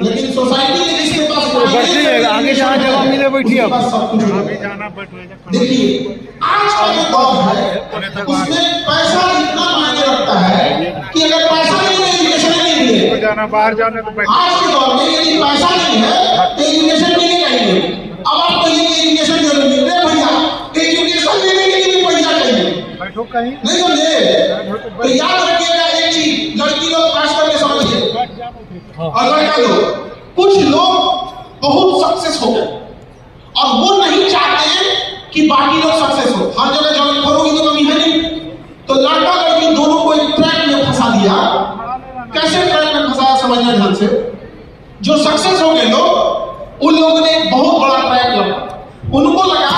लेकिन सोसाइटी में जिसके पास आगे जहाँ जगह मिले बैठिए आप। देखिए आज का जो दौर है उसमें पैसा इतना मायने रखता है कि अगर पैसा नहीं है एजुकेशन नहीं है, बाहर जाने को आज के दौर में यदि पैसा नहीं है तो एजुकेशन नहीं चाहिए। अब आप कहिए एजुकेशन जरूरी है भैया, एजुकेशन लेने के लिए भी पैसा चाहिए, नहीं समझे? तो याद रखिएगा एक चीज, लड़की लोग खास करके समझिए और लड़का लोग, कुछ लोग बहुत सक्सेस हो गए और वो नहीं चाहते हैं कि बाकी लोग सक्सेस हो। हर जगह जॉब करोगी तो कमी है नहीं, तो लड़का लड़की दोनों को एक ट्रैक में फंसा दिया। कैसे ट्रैक में फंसाया समझना ध्यान से। जो सक्सेस हो गए लोग, उन लोगों ने एक बहुत बड़ा ट्रैक लगा। उनको लगा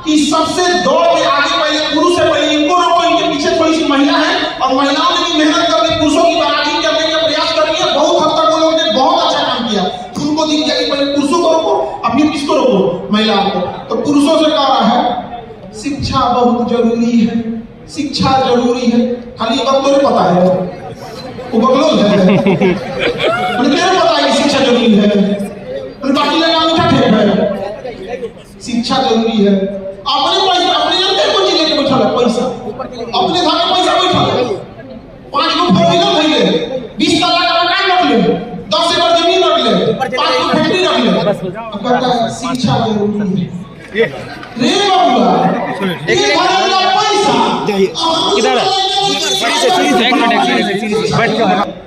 कि सबसे दौड़ में आगे पहले पुरुष है, पहले इनको रोको, इनके पीछे थोड़ी सी महिला है और महिलाओं ने भी मेहनत करके पुरुषों की बराबरी करने का प्रयास कर रही है। बहुत हद तक वो लोग ने बहुत अच्छा काम किया। उनको दिख गया कि पहले पुरुषों को रोको और फिर किसको रोको, महिलाओं को। तो पुरुषों से कह रहा है शिक्षा बहुत जरूरी है, शिक्षा जरूरी है। खाली बात तो पता है, वो बकलोल है, मुझे पता है कि शिक्षा जरूरी है, बाकी लगा उठा ठेक है। शिक्षा जरूरी है। अपने पैसा अपने जानते हैं कौन चीज लेके बैठा है? पैसा अपने धागे पैसा बैठा है। 5 गो फोर व्हीलर खरीदे, 20 तल्ला का मकान रख ले, 10 एकड़ जमीन रख ले, 5 गो फैक्ट्री रख ले। कहता है शिक्षा जरूरी है। रे बाबूला ये भरला पैसा किधर है?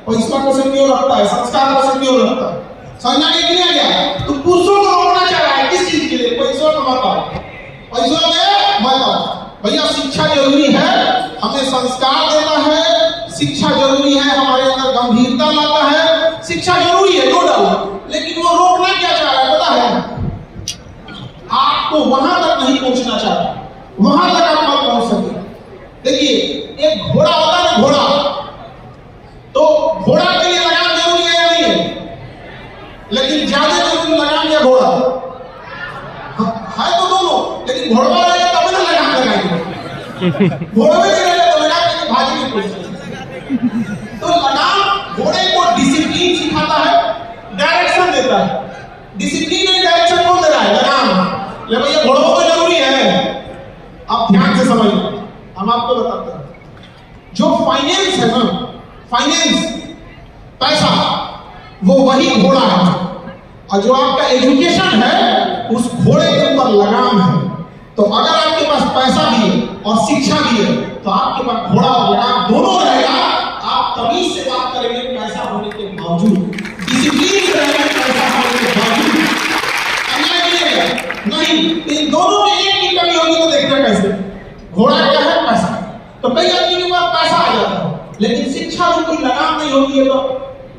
पैसा को संयोग रखता है, संस्कार को संयोग रखता है। समझना नहीं गया? तो पुरुषों को रोकना चाह रहा है किस चीज के लिए? पैसों का मतलब, पैसों में मतलब भैया शिक्षा जरूरी है, हमें संस्कार देना है, शिक्षा जरूरी है, हमारे अंदर गंभीरता लाता है, शिक्षा जरूरी है नो डाउट। लेकिन वो रोकना क्या चाह रहा है पता है? आपको वहां तक नहीं पहुंचना चाह रहा, वहां तक आप मत पहुंच सकते। देखिए एक घोड़ा होता है ना, घोड़ा, तो घोड़ा के लिए लगाम जरूरी है या नहीं है? लेकिन ज्यादा जरूरी लगाम या घोड़ा है तो दोनों, लेकिन घोड़ा रहेगा तब ना लगाम लगाएंगे। घोड़े में रहेगा तो लगाम लेके भाजी नहीं पड़ेगी। तो लगाम घोड़े को डिसिप्लिन सिखाता है, डायरेक्शन देता है। डिसिप्लिन एंड डायरेक्शन कौन दे रहा है? लगाम। ले भैया घोड़ों को जरूरी है। आप ध्यान से समझिए, हम आपको बताते हैं। जो फाइनेंस है ना, फाइनेंस पैसा, वो वही घोड़ा है। और जो आपका एजुकेशन है उस घोड़े के ऊपर लगाम है। तो अगर आपके पास पैसा भी है और शिक्षा भी है तो आपके पास घोड़ा और लगाम दोनों रहेगा। आप तमीज से बात करेंगे पैसा होने के बावजूद, डिसिप्लिन से रहेंगे पैसा होने के बावजूद। नहीं, इन दोनों में एक की कमी होगी तो देखना कैसे? घोड़ा क्या है? पैसा। तो कई आदमी के पास पैसा आ जाता है लेकिन शिक्षा रूपी लगाम नहीं होती है, तो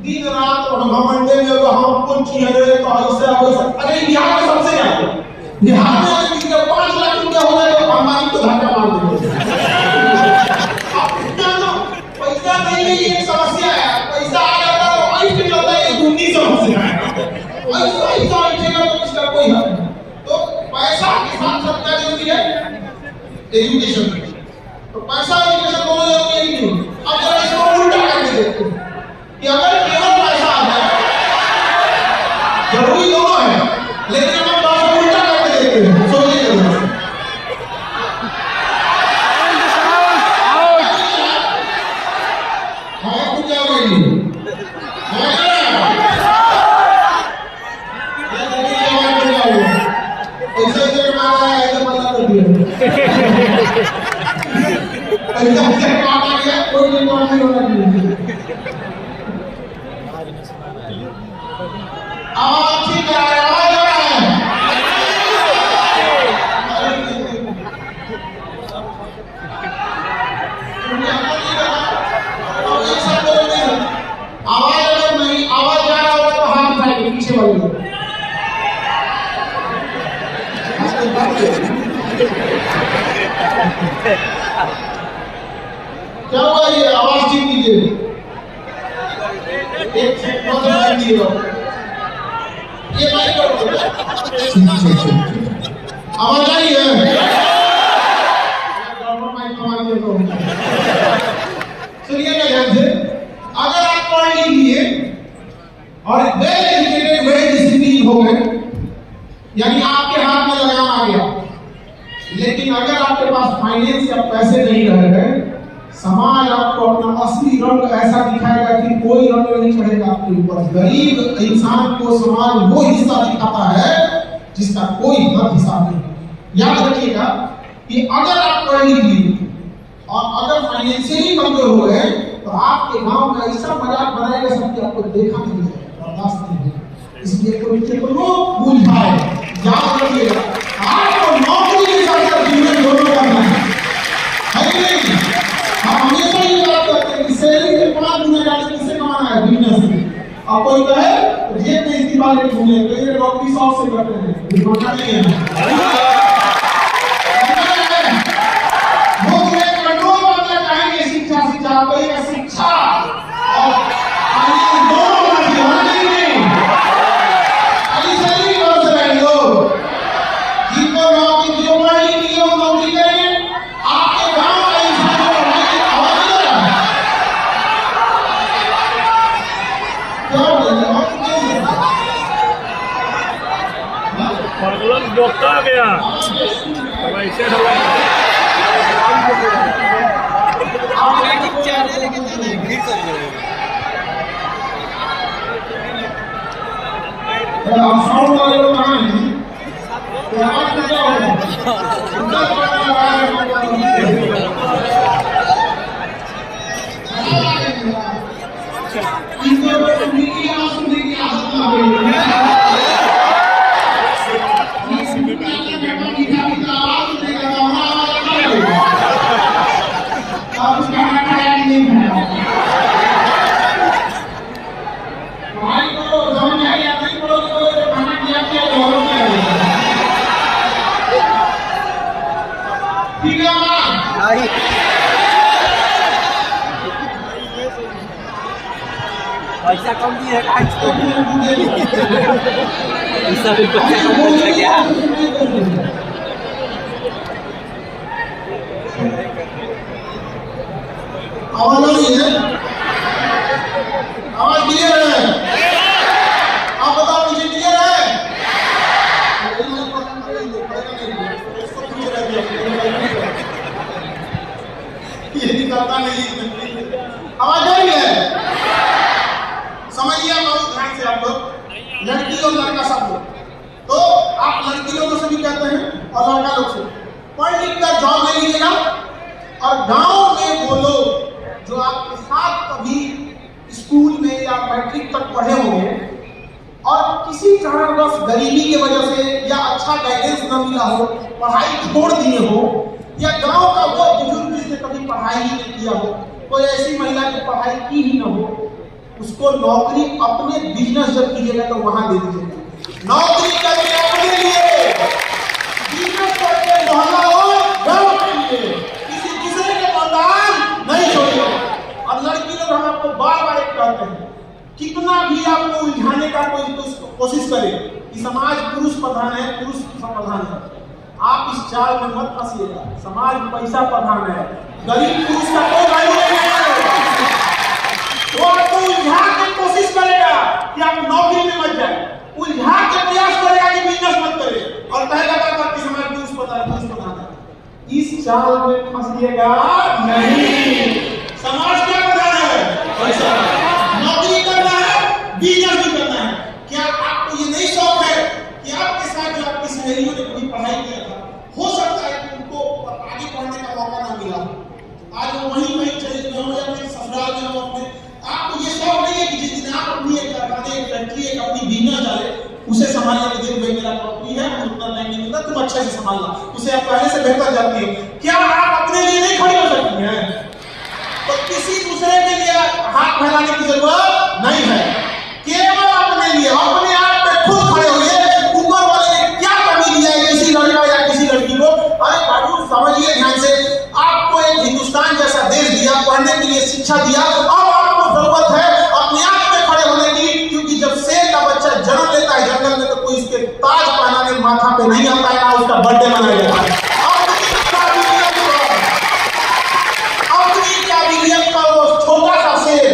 दिन रात और घमंडे में तो हम कौन चीज है तो ऐसे वैसा। अरे बिहार में सबसे ज्यादा, बिहार में अगर किसी का 5 लाख रुपया हो जाए तो अंबानी को धक्का मार देंगे। पैसा नहीं है ये समस्या है, पैसा आ जाता है तो ऐसे चलता है, ये दूसरी समस्या है। ऐसा तो इसका कोई हल नहीं। तो पैसा के साथ सबका जरूरी है एजुकेशन। तो पैसा और एजुकेशन दोनों जरूरी है नहीं। अब जरा इसको उल्टा करके देखते हैं कि अगर केवल पैसा आ जाए, जरूरी दोनों है, लेकिन हम बात उल्टा करके देखते हैं। सोचिए जरा, हाँ कुछ क्या होगी? पैसा इधर मारा है, इधर मना कर दिया। पैसा इधर मारा गया, कोई नहीं होना चाहिए। आवाज ठीक है, आवाज आ रहा है। आवाज अगर नहीं, आवाज जा रहा होगा तो हाथ उठाइए पीछे वाले। क्या हुआ? ये आवाज ठीक कीजिए, एक सेकंड दीजिएगा। ये माइक कर दो, आवाज आई है? माइक कमा दिया तो सुनिएगा ध्यान से। अगर आप पढ़ लीजिए और वेल एजुकेटेड हो गए, यानी आपके हाथ में लगाम आ गया। लेकिन अगर आपके पास फाइनेंस या पैसे नहीं रहे, समाज आपको अपना असली रंग ऐसा दिखाएगा कि कोई रंग नहीं चढ़ेगा आपके ऊपर। गरीब इंसान को समाज वो हिस्सा दिखाता है जिसका कोई हद हिसाब नहीं। याद रखिएगा कि अगर आप पढ़ लिख लिए और अगर फाइनेंशियली कमजोर हो गए तो आपके गांव में ऐसा मजाक बनाएगा सबकी आपको देखा नहीं जाएगा, बर्दाश्त नहीं होगा। इसलिए कोई को बुझाए, याद रखिएगा आपको नौकरी के साथ जीवन दोनों करना है कि नहीं? हम हमेशा ये बात करते हैं कि सैलरी के 5 गुना ज्यादा किससे कमाना है? बिजनेस में। और कोई कहे जेब में इस्तेमाल नहीं घूमे तो ये नौकरी 100 से करते हैं, बिल्कुल नहीं है। शिक्षा और दोनों जिनको नौकरी जो पढ़ी की हो नौकरी करें। आपके गांव का इंसान जो पढ़ाई आवाज दे रहा है प्रॉब्लम डॉक्टर आ गया वैसे साउंड वाले लोग कहाँ हैं? तो आवाज में क्या होगा? इनको मीठी आवाज सुनने की आदत ना हो। पैसा कम दिए पैसा भी पैसा कम कर गया। आवाज आ रही है? आवाज क्लियर है? आप बताओ मुझे क्लियर है? ये निकलता नहीं, आवाज आ रही है? समझिए बहुत ध्यान से आप लोग, लड़की और लड़का सब लोग। तो आप लड़की लोगों से भी कहते हैं और लड़का लोग से पढ़ लिख कर जॉब ले लीजिएगा। और गांव में वो लोग जो आपके साथ कभी स्कूल में या मैट्रिक तक पढ़े होंगे और किसी कारणवश गरीबी की वजह से या अच्छा गाइडेंस न मिला हो, पढ़ाई छोड़ दिए हो, या गांव का वो बुजुर्ग जिसने कभी पढ़ाई ही नहीं किया हो, कोई ऐसी महिला जो पढ़ाई की ही न हो, उसको नौकरी अपने बिजनेस जब कीजिएगा तो वहां दे दीजिएगा। नौकरी करके अपने लिए, बिजनेस करके मोहल्ला हो गांव के लिए, किसी दूसरे के मकान नहीं छोड़िए। और लड़की लोग हम आपको बार बार एक कहते हैं, कितना भी आपको उलझाने का कोशिश करे कि समाज पुरुष प्रधान है, पुरुष प्रधान है, आप इस चाल में मत फंसिएगा। समाज पैसा प्रधान है, गरीब पुरुष का कोई वैल्यू नहीं है। वो आपको उलझा के कोशिश करेगा कि आप नौकरी में मत जाए, उलझा के प्रयास करेगा कि बिजनेस मत करे और कहेगा कि समाज पुरुष प्रधान है। इस चाल में फंसिएगा नहीं। समाज क्या प्रधान है? पैसा। नौकरी करना है, बिजनेस भी करना है। क्या आपको ये नहीं शौक है कि आपके साथ जो आपकी सहेलियों ने कभी पढ़ाई किया था, हो सकता है कि उनको आगे पढ़ने का मौका ना मिला, आज वो वहीं चले गए हो या फिर ससुराल में हो अपने। आपको ये शौक नहीं है कि जिस दिन आप अपनी एक कारखाने, एक फैक्ट्री, एक अपनी बिजनेस डाले, उसे संभालने के लिए भाई मेरा नौकरी है, मुझे उतना टाइम नहीं मिलता, तुम अच्छे से संभालना, उसे आप पहले से बेहतर जानती हो। क्या आप अपने लिए नहीं खड़ी हो सकती हैं? तो किसी दूसरे के लिए हाथ फैलाने की जरूरत नहीं है, केवल अपने लिए, अपने आप पे खुद खड़े हुए। ऊपर वाले ने क्या कमी दिया है किसी लड़का या किसी लड़की को? अरे बाबू समझिए ध्यान से, आपको एक हिंदुस्तान जैसा देश दिया, पढ़ने के लिए शिक्षा दिया, अब आपको जरूरत है अपने आप पे खड़े होने की। क्योंकि जब शेर का बच्चा जन्म लेता है जंगल में तो कोई इसके ताज पहनाने माथा पे नहीं आता है, ना उसका बर्थडे मनाया जाता है। वो छोटा सा शेर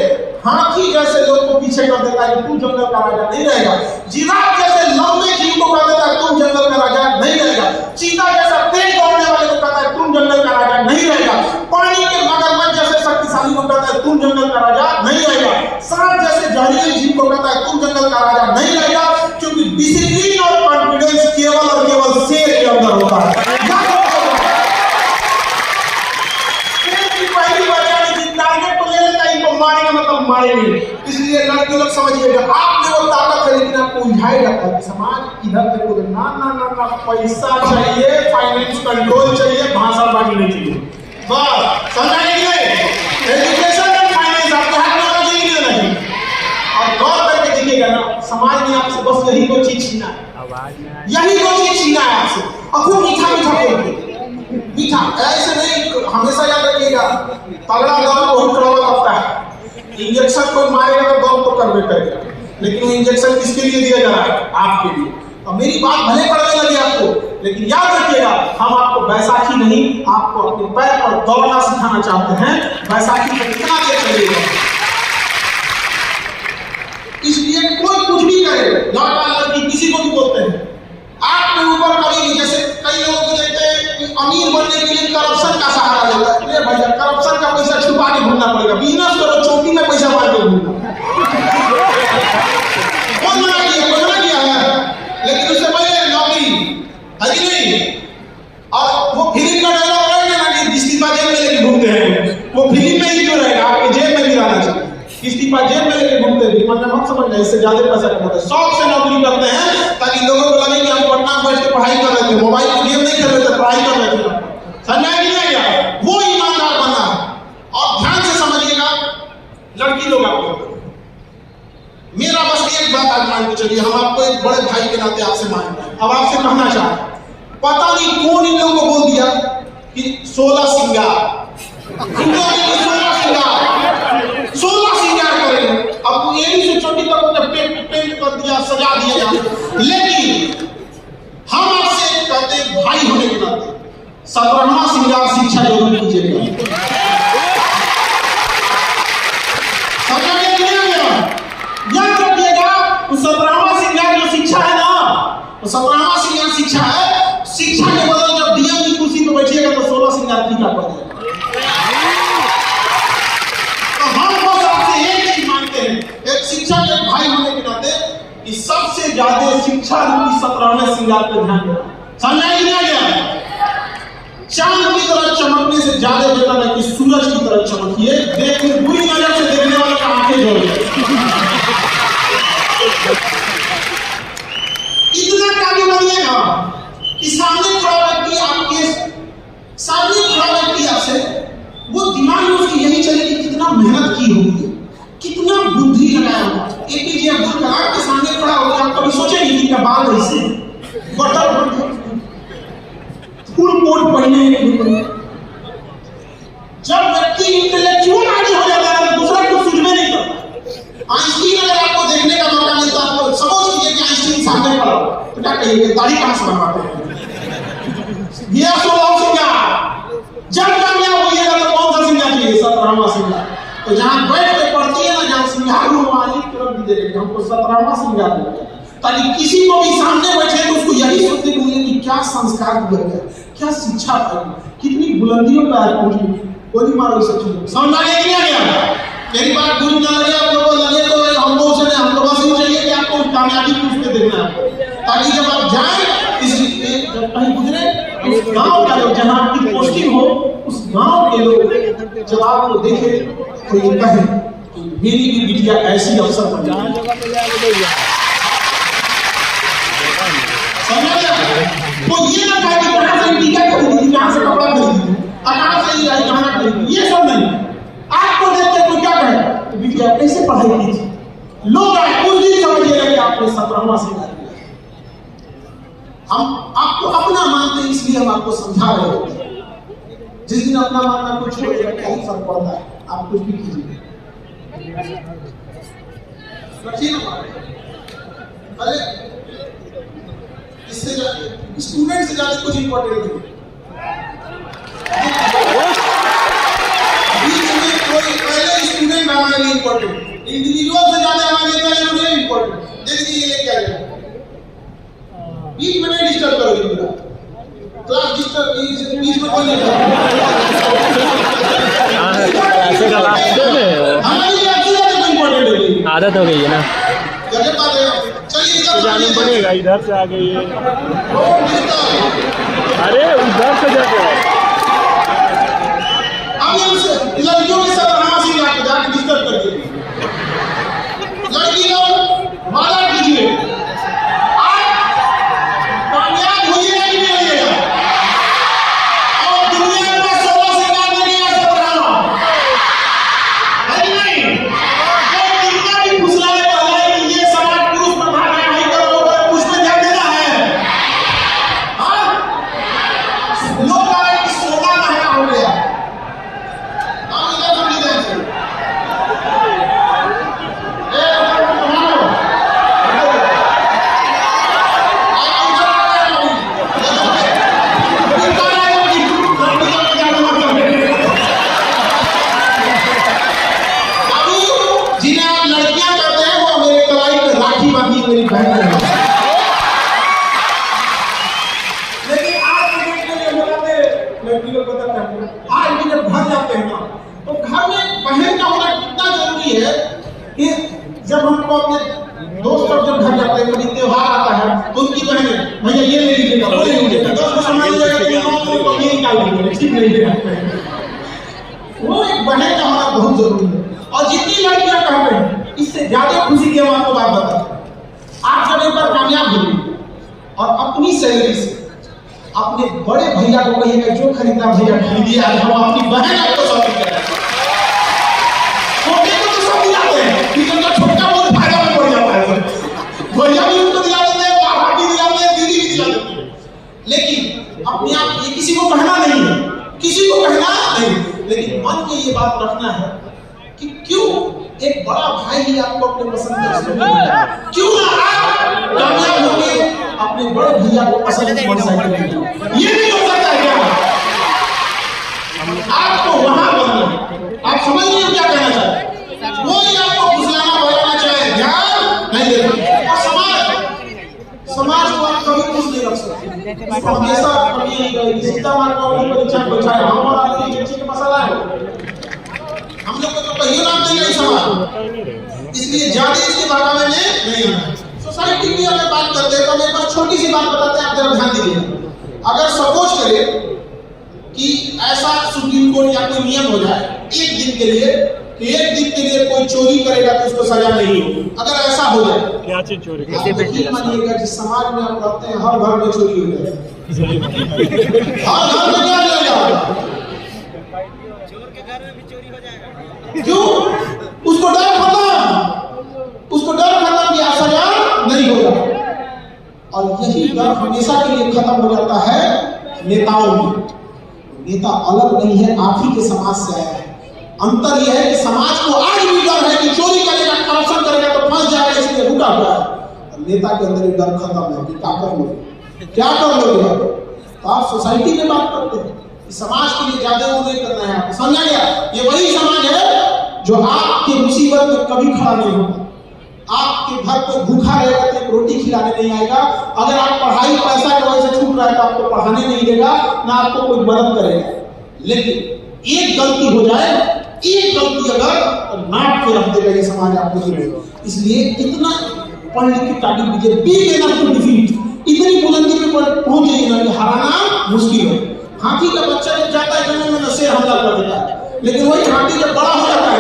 हाथी जैसे लोग को पीछे कर देता है, तू जंगल का राजा नहीं रहेगा। जिराफ जैसे लंबे जंगल का राजा नहीं रहेगा, क्योंकि डिसिप्लिन और कॉन्फिडेंस केवल और केवल शेर के अंदर होता है। पहली बार टारगेट को ले लेता है, इनको मारेंगे मतलब मारेंगे। इसलिए लड़के लोग समझिएगा, आप में वो ताकत है, लेकिन आपको उलझाए जाता है समाज इधर देखो ना ना ना ना, पैसा चाहिए, फाइनेंस कंट्रोल चाहिए, भाषाबाजी नहीं चाहिए, बस समझाइए। एजुकेशन एंड फाइनेंस आपके हाथ में होना चाहिए नहीं। और गौर करके देखिएगा ना, समाज ने आपसे बस यही दो चीज छीना है, यही दो चीज छीना है आपसे, और खूब मीठा मीठा बोलते, मीठा ऐसे नहीं, हमेशा याद रखिएगा, तगड़ा दवा बहुत कड़वा लगता है। इंजेक्शन कोई मारेगा तो दम तो करवे करेगा, लेकिन वो इंजेक्शन किसके लिए दिया जा रहा है? आपके लिए। और मेरी बात भले पड़ने लगी आपको, लेकिन याद रखिएगा, हम आपको बैसाखी नहीं, आपको अपने पैर पर दौड़ना सिखाना चाहते हैं। बैसाखी में कितना देर चलेगा, इसलिए कोई कुछ भी करे, लड़का लड़की किसी को भी बोलते हैं, आपके ऊपर कभी, जैसे कई लोगों को देखते हैं अमीर बनने के लिए करप्शन का सहारा लेता है। अरे भैया, करप्शन का पैसा छुपा के ढूंढना पड़ेगा, बिजनेस करो, चौकी में पैसा मार के ढूंढना। कौन मना किया है, लेकिन उससे पहले नौकरी है कि नहीं। और वो फिल्म का डायलॉग रहेगा ना कि इस्तीफा जेब में लेके घूमते हैं, वो फिल्म में ही क्यों रहेगा, आपके जेब में भी रहना चाहिए। इस्तीफा जेब में लेके घूमते हैं, मतलब मत समझना, इससे ज्यादा पैसा कमाते हैं, शौक से नौकरी करते हैं, ताकि लोगों को लगे कि हम पटना में बैठ के पढ़ाई कर रहे थे, मोबाइल में गेम नहीं खेल रहे थे, पढ़ाई कर रहे थे। समझा कि नहीं गया? वो ईमानदार बना है। और ध्यान से समझिएगा लड़की लोग, आपको मेरा बस एक बात आप मान के चलिए, हम आपको एक बड़े भाई के नाते आपसे मान रहे हैं। अब आपसे कहना चाहते, पता नहीं कौन इन लोगों को बोल दिया कि 16 श्रृंगार, इन लोगों ने 16 श्रृंगार करेंगे। अब ये भी से छोटी तक उन्हें पेंट कर दिया, सजा दिया, लेकिन हम आपसे कहते भाई होने के नाते 17वां श्रृंगार शिक्षा जरूर कीजिएगा। याद रखिएगा, 17वां श्रृंगार जो शिक्षा है ना, तो 17वां श्रृंगार शिक्षा है, शिक्षा के बदल जब डीएम की कुर्सी पर बैठिएगा तो 16 श्रृंगार फीका पड़ जाएगा। तो हम बस आपसे एक चीज मांगते हैं, एक शिक्षा के भाई होने के नाते, कि सबसे ज्यादा शिक्षा रूपी 17वें श्रृंगार पर ध्यान देना। समझा ही नहीं गया? चांद की तरह चमकने से ज्यादा बेहतर है कि सूरज की तरह चमकिए, देखो बुरी नजर से देखने वाले का आंखें जोड़िए। इतना काबिल बनिएगा कि सामने खड़ा व्यक्ति आपके सामने खड़ा व्यक्ति आपसे, वो दिमाग में उसकी यही चले कि कितना मेहनत की होगी, कितना बुद्धि लगाया होगा। एपीजे अब्दुल कलाम के सामने खड़ा होकर आप कभी सोचे नहीं कि क्या बात है, इससे बटर फुल कोट पहने। जब व्यक्ति इंटेलेक्चुअल आगे हो जाता है तो दूसरा कुछ सूझने नहीं करता। आइंस्टीन अगर आपको देखने का मौका मिलता है तो समझ लीजिए कि आइंस्टीन सामने खड़ा हो, तो क्या कहिए, दाढ़ी कहां से बनवाते हैं? ये 16 श्रृंगार जब कामयाब होइएगा तो कौन सा श्रृंगार चाहिए? 17वां श्रृंगार। तो जहां बैठ के पढ़ती है ना, जहां श्रृंगार रूमानी तरफ भी देखेंगे, हमको 17वां श्रृंगार मिलेगा, ताकि किसी को भी सामने बैठे तो उसको यही सोचने को मिले कि क्या संस्कार दिया गया, क्या शिक्षा पाई, कितनी बुलंदियों पर आज पहुंची। कोई मारो इसे चीज समझ आ गया कि नहीं आया? मेरी बात बुरी ना लगे, आप लोगों को लगे तो हमको उसे हमको बस ये चाहिए कि आपको कामयाबी को उस पे देखना है, ताकि जब आप जाएं इस जब कहीं गुजरे उस गांव का लोग, जहां आपकी पोस्टिंग हो, उस गांव के लोग जब आपको देखे तो ये कहे मेरी भी बिटिया ऐसी अवसर बन जाए। तो ये ना कहे कि कहां से टीका खरीदी थी, कहां से कपड़ा खरीदी थी, कहां से ये गहना खरीदी, ये सब नहीं। आपको देख के तो क्या कहे, तो बिटिया कैसे पढ़ाई की थी, लोग कुछ दिन समझिएगा कि आपने 17वां श्रृंगार किया। हम आपको अपना मानते हैं, इसलिए हम आपको समझा रहे हैं। जिस दिन अपना मानना कुछ छोड़ेगा क्या ही फर्क पड़ता है, आप कुछ भी कीजिए। अरे इससे स्टूडेंट से ज्यादा कुछ इंपॉर्टेंट नहीं। बीच में कोई पहले स्टूडेंट हमारे लिए इंपॉर्टेंट, इंडिविजुअल से ज्यादा हमारे लिए इंपॉर्टेंट। देखिए ये क्या है, बीच में नहीं डिस्टर्ब करोगे पूरा क्लास, डिस्टर्ब बीच में कोई नहीं हमारे लिए अच्छी ज्यादा इंपॉर्टेंट है, आदत हो गई है ना। गजब बात है। चलिए इधर जाने पड़ेगा, इधर से आ गई है। रोड मिलता अरे उधर से जाके अब हमसे लड़कियों के साथ हंसी जाके डिस्टर्ब करते हैं। लड़की लोग वादा कीजिए, आप कामयाब होइएगा कि नहीं होइएगा? और दुनिया में 16 श्रृंगार में नहीं ऐसा बढ़ाना है कि नहीं? कोई कितना भी फुसलाने वाला है कि ये समाज पुरुष प्रधान है, नहीं करो, कुछ में ध्यान देना है। हाँ, लोग कह रहे हैं कि 16 महंगा हो गया। आप इधर समझ लीजिए। जब हमको अपने दोस्त सब जब घर जाते हैं, कभी त्योहार आता है तो उनकी बहनें भैया ये ले लीजिएगा, वो ले लीजिएगा, दोस्त को समझ लीजिएगा कि तो ये निकाल लीजिएगा, ठीक नहीं देगा। वो एक बहन का होना बहुत जरूरी है। और जितनी लड़कियां कहते हैं इससे ज्यादा खुशी की हम आपको बात बताते हैं। आप जब एक बार कामयाब होंगे और अपनी सैलरी से अपने बड़े भैया को कहिएगा जो खरीदना भैया खरीदिए, आज हम अपनी बहन आपको शॉपिंग करेंगे। छोटे को तो सब दिलाते हैं, लेकिन जो छोटा बहुत फायदा में पड़ जाता है। भैया भी उनको दिला देते हैं, पापा भी दिला देते हैं, दीदी भी दिला देते हैं। लेकिन अपने आप ये किसी को कहना नहीं है, किसी को कहना नहीं, लेकिन मन में ये बात रखना है कि क्यों एक बड़ा भाई ही आपको अपने पसंद का क्यों ना आप कामयाब होंगे अपने बड़े भैया को पसंद मोटरसाइकिल। ये नहीं हो सकता है क्या? आपको वहां बनना। आप समझ रहे हो क्या कहना चाहते हैं? कोई आपको फुसलाना भगाना चाहे, ध्यान नहीं देना। और समाज को आप कभी खुश नहीं रख सकते। उसको हमेशा कभी सीता मार का परीक्षा बचाए हमारा मिर्ची का मसाला है। हम लोग को तो कहीं नाम नहीं है समाज, इसलिए ज्यादा इसके बहकावे में नहीं आना। सोसाइटी की अगर बात करते हैं तो हम एक बार छोटी सी बात बताते हैं, आप जरा ध्यान दीजिएगा। अगर सपोज करें कि ऐसा सुप्रीम कोर्ट या कोई नियम हो जाए एक दिन के लिए कि एक दिन के लिए कोई चोरी करेगा तो उसको सजा नहीं होगी, अगर ऐसा हो जाए, क्या चीज चोरी मानिएगा जिस समाज में आप रहते हैं हर घर में चोरी हो जाए, हर घर में क्या हो जाएगा? चोर के घर में भी चोरी हो जाएगा। क्यों? उसको डर खत्म, उसको डर खत्म कि सजा नहीं होगा। और यही डर हमेशा के लिए खत्म हो जाता है नेताओं में। नेता अलग नहीं है, आप ही के समाज से आया है। अंतर यह है कि समाज को आज भी डर है कि चोरी करेगा, करप्शन करेगा तो फंस जाएगा, इसलिए रुका हुआ है। नेता के अंदर एक डर खत्म है कि क्या कर लोगे, क्या कर लोगे। तो आप सोसाइटी में बात करते हैं कि समाज के लिए ज्यादा वो नहीं करना है, आपको समझा गया? ये वही समाज है जो आपके मुसीबत में कभी खड़ा नहीं होगा। आपके घर कोई भूखा रहेगा तो एक रोटी खिलाने नहीं आएगा। अगर आप पढ़ाई पैसा की वजह से छूट रहा है तो आपको पढ़ाने नहीं देगा, ना आपको कोई मदद करेगा। लेकिन एक गलती हो जाए, एक गलती अगर तो नाप के रख देगा ये समाज आपको। इसलिए इतना पढ़ लिख के तारीफ दीजिए, बी लेना टू डिफीट, इतनी बुलंदी पे पहुंच जाइए ना कि हराना मुश्किल है। हाथी का बच्चा जब जाता है जंगल में तो शेर हमला कर देता है, लेकिन वही हाथी जब बड़ा हो जाता है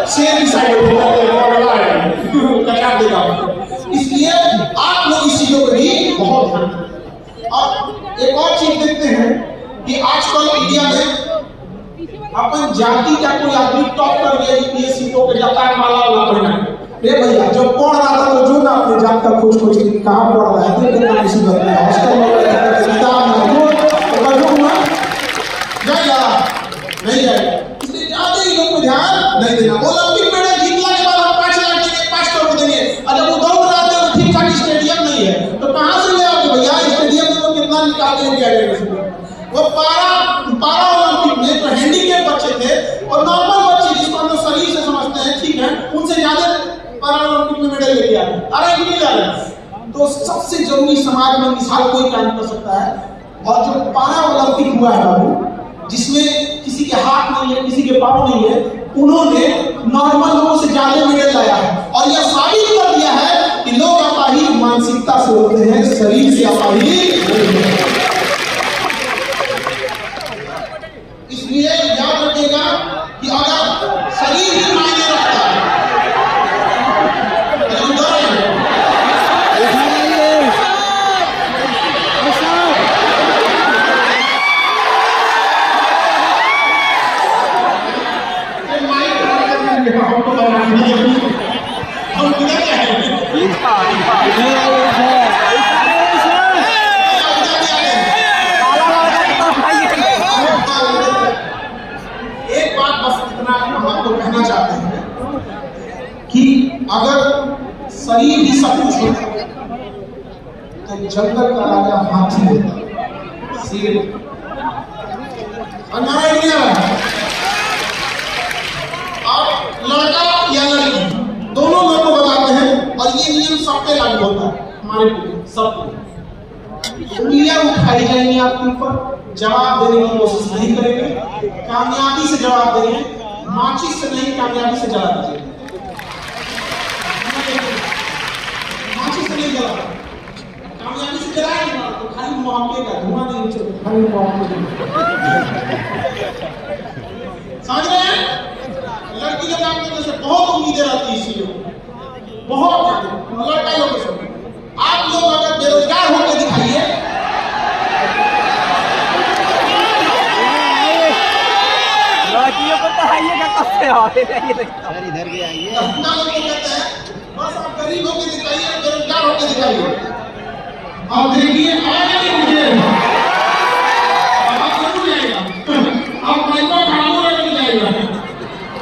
शेर की साइड हो जाता है, कचार देगा। इसलिए आप लोग इस चीजों पर भी बहुत ध्यान दें। और एक और चीज देखते हैं कि आजकल इंडिया में अपन जाति का कोई आदमी टॉप कर गया यूपीएससी को जाता है माला वाला पढ़ना। अरे भैया जब पढ़ रहा था तो जो ना अपने जात का खोज खोज के कहाँ पढ़ रहा है, कितना मुसीबत है, हॉस्टल में किताब में नहीं जाएगा। इसलिए ज्यादा ही लोग को ध्यान नहीं देना। ओलंपिक मेडल जीतने के बाद हम 5 लाख देंगे, 5 करोड़ देंगे, और जब वो दौड़ रहा है तो ठीक ठाक स्टेडियम नहीं है तो कहाँ से ले आओगे भैया? स्टेडियम में तो कितना निकाल के लेके आएगा। वो पारा ओलंपिक में जो हैंडीकैप बच्चे थे और नॉर्मल बच्चे जिसको हम लोग शरीर से समझते हैं, ठीक है, उनसे ज्यादा पारा ओलंपिक में मेडल लेके आए। अरे क्यों ला रहे? तो सबसे जरूरी समाज में मिसाल कोई काम कर सकता है। और जो पारा ओलंपिक हुआ है बाबू, जिसमें किसी के हाथ नहीं है, किसी के पाँव नहीं है, उन्होंने नॉर्मल लोगों से ज्यादा मेडल लाया है और यह साबित कर दिया है कि लोग अपाहिज मानसिकता से होते हैं, शरीर से अपाहिज नहीं है। इसलिए याद रखिएगा कि अगर शरीर ही मायने रखता है एक बात बस इतना हम आपको कहना चाहते हैं कि अगर शरीर ही सब कुछ होता तो जंगल का राजा हाथी होता, शेर अब लड़का या लड़की दोनों लोग को बताते हैं और ये नियम सब पे लागू होता है, हमारे सबको। उंगलियां उठाई जाएंगी आपके ऊपर, जवाब देने की कोशिश नहीं करेंगे, कामयाबी से जवाब देंगे, माचिस से नहीं कामयाबी से जला दीजिए, माचिस से नहीं जला, कामयाबी से जलाएंगे तो खाली मौके का धुआं नहीं निकलेगा, खाली मौके समझ रहे हैं? लड़की के काम करने से बहुत उम्मीदें रहती है, इसी लोग बहुत लड़का लोग से। आप लोग अगर बेरोजगार होकर दिखाइए, लड़कियों को तो आइएगा कब से इधर भी आइए। बस आप गरीब होकर दिखाइए, बेरोजगार होकर दिखाइए, आप देखिए आएगा नहीं मुझे, आप जरूर जाएगा, आप माइको खराब होकर जाएगा।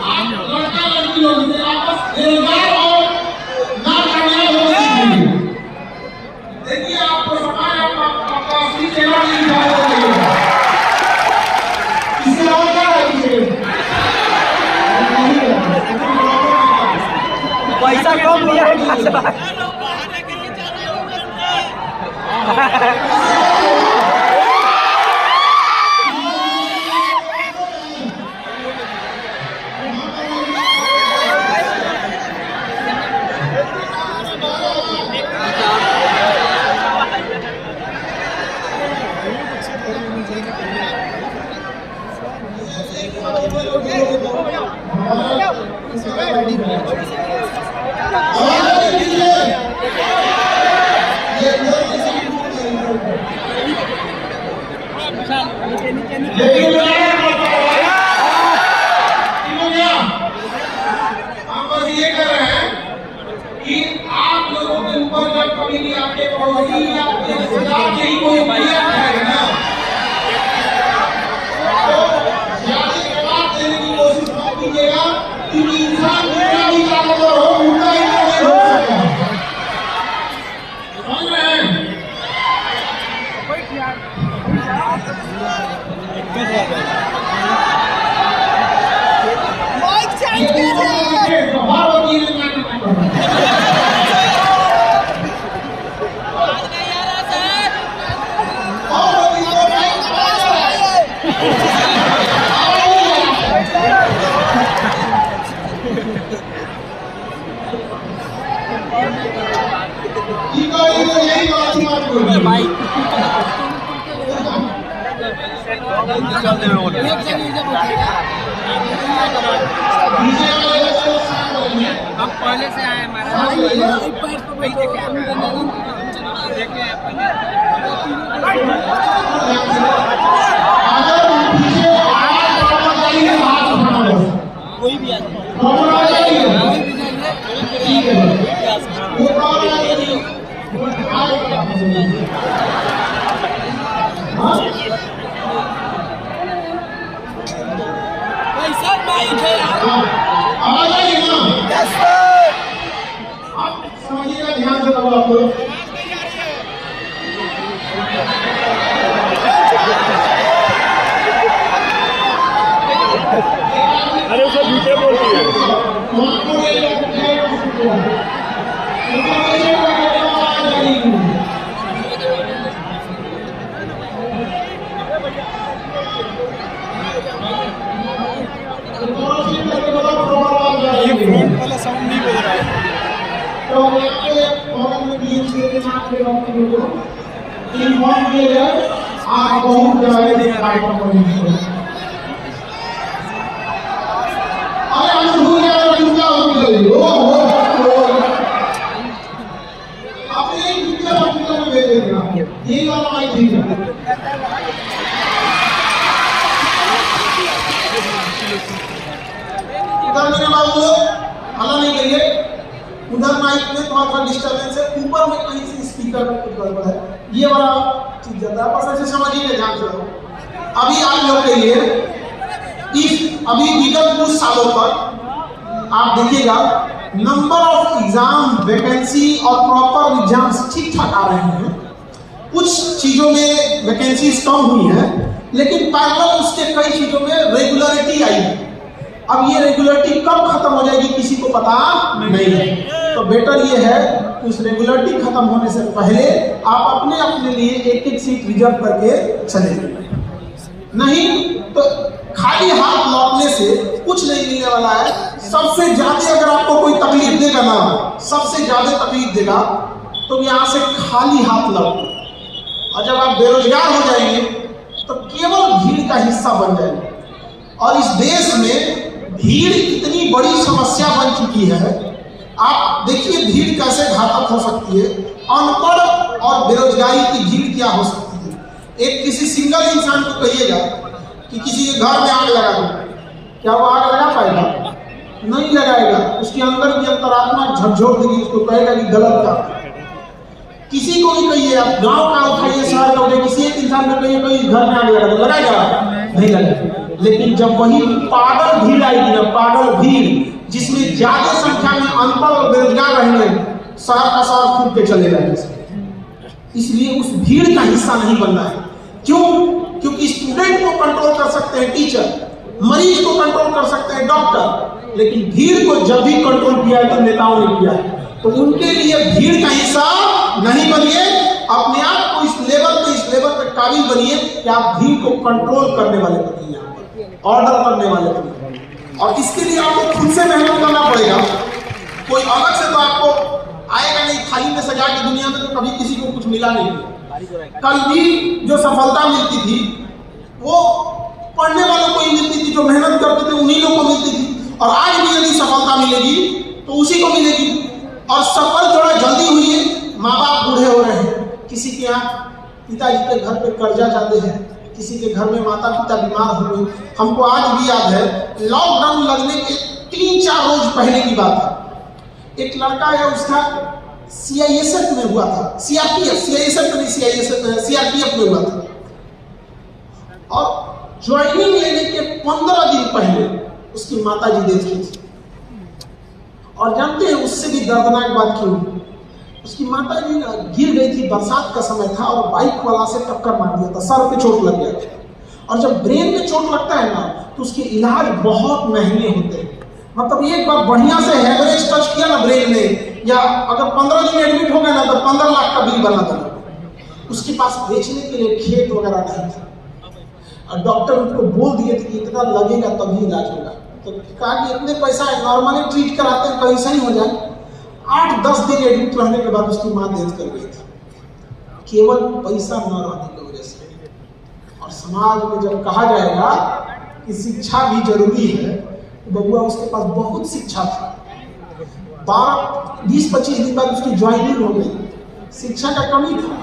आप लड़का लड़की लोग से आपस बेरोजगार और ना कामयाब हो सकते। देखिए आपको समाज आपका असली चेहरा नहीं दिखाई देगा। इससे और क्या है पैसा कम लिया है हम पहले से आए कोई भी ध्यान से आपको अरे उसे झूठे बोलती है। आपके वक्तव्य को इन्फॉर्म किया जाए। आप बहुत ज्यादा कार्यक्रम करेंगे। अरे हम भूल गए दुनिया हो आप एक दुनिया में भेज देना ये वाला मैं ठीक है। उधर मेरे बाबू हल्ला नहीं करिए, उधर माइक में थोड़ा सा डिस्टर्बेंस है, ऊपर में कहीं से स्पीकर में कुछ गड़बड़ है, ये वाला चीज जाता है। बस ऐसे समझिए, ध्यान से। अभी आप लोग के लिए अभी विगत कुछ सालों पर आप देखिएगा नंबर ऑफ एग्जाम वैकेंसी और प्रॉपर एग्जाम्स ठीक ठाक आ रहे हैं। कुछ चीजों में वैकेंसीज कम हुई है, लेकिन पैरेलल उसके कई चीजों में रेगुलरिटी आई है। अब ये रेगुलरिटी कब खत्म हो जाएगी किसी को पता नहीं है। तो बेटर ये है कि उस रेगुलरिटी खत्म होने से पहले आप अपने अपने लिए एक एक सीट रिजर्व करके चले, नहीं तो खाली हाथ लौटने से कुछ नहीं मिलने वाला है। सबसे ज्यादा अगर आपको कोई तकलीफ देगा ना, सबसे ज्यादा तकलीफ देगा तो यहाँ से खाली हाथ लौटो। और जब आप बेरोजगार हो जाएंगे तो केवल भीड़ का हिस्सा बन जाएंगे। और इस देश में भीड़ इतनी बड़ी समस्या बन चुकी है। आप देखिए भीड़ कैसे घातक हो सकती है। अनपढ़ और बेरोजगारी की भीड़ क्या हो सकती है। एक किसी सिंगल इंसान को कहिएगा कि किसी के घर में आग लगा दो, क्या वो आग लगा पाएगा? नहीं लगाएगा। उसके अंदर की अंतरात्मा झकझोर देगी, उसको कहेगा कि गलत काम। किसी को भी कहिए, आप गांव का उठाइए, शहर का उठाइए, किसी एक इंसान को कहिए कोई घर में आग लगा दो, लगाएगा? नहीं लगाएगा। लेकिन जब वही पागल भीड़ आएगी ना, पागल भीड़ जिसमें ज्यादा संख्या में अनपढ़ और बेरोजगार रहेंगे, शहर का शहर खूब के चले जाएंगे। इसलिए उस भीड़ का हिस्सा नहीं बनना है। क्यों? क्योंकि स्टूडेंट को कंट्रोल कर सकते हैं टीचर, मरीज को कंट्रोल कर सकते हैं डॉक्टर, लेकिन भीड़ को जब भी कंट्रोल किया है तो नेताओं ने किया है। तो उनके लिए भीड़ का हिस्सा नहीं बनिए। अपने आप को इस लेवल पे काबिल बनिए कि आप भीड़ को कंट्रोल करने वाले बनिए, ऑर्डर करने वाले बनिए। और इसके लिए आपको खुद से मेहनत करना पड़ेगा। कोई अलग से तो आपको आएगा नहीं। थाली में सजा के दुनिया में तो कभी किसी को कुछ मिला नहीं। कल भी जो सफलता मिलती थी वो पढ़ने वालों को ही मिलती थी, जो मेहनत करते थे उन्हीं लोगों को मिलती थी। और आज भी यदि सफलता मिलेगी तो उसी को मिलेगी। और सफल थोड़ा जल्दी हुई है, माँ बाप बूढ़े हो रहे हैं, किसी के यहाँ पिताजी के घर पे कर्जा जाते हैं, किसी के घर में माता पिता बीमार हो गए। हमको आज भी याद है लॉकडाउन लगने के 3-4 रोज पहले की बात है। एक लड़का है, उसका सीआईएसएफ में हुआ था, सीआरपीएफ में हुआ था। और ज्वाइनिंग लेने के 15 दिन पहले उसकी माता जी डेथ की थी। और जानते हैं उससे भी दर्दनाक बात क्यों? उसकी माता जी गिर गई थी, बरसात का समय था और बाइक वाला से टक्कर मार दिया था, सर पे चोट लग गया था। और जब ब्रेन में चोट लगता है ना तो उसके इलाज बहुत महंगे होते हैं। मतलब एक बार बढ़िया से हेमरेज टच किया ना ब्रेन में, या अगर 15 दिन एडमिट हो गए ना तो 15 लाख का बिल बना था। उसके पास बेचने के लिए खेत वगैरह नहीं था। और डॉक्टर उसको बोल दिए थे कि इतना लगेगा तभी इलाज होगा। तो कहा कि इतने पैसा है, नॉर्मली ट्रीट कराते हैं कहीं सही हो जाए। 8-10 दिन एडमिट रहने के बाद उसकी मां डेथ कर गई थी, केवल पैसा न रहने की वजह से। और समाज में जब कहा जाएगा कि शिक्षा भी जरूरी है, तो बबुआ उसके पास बहुत शिक्षा थी। 20-25 दिन बाद उसकी ज्वाइनिंग हो गई। शिक्षा का कमी था,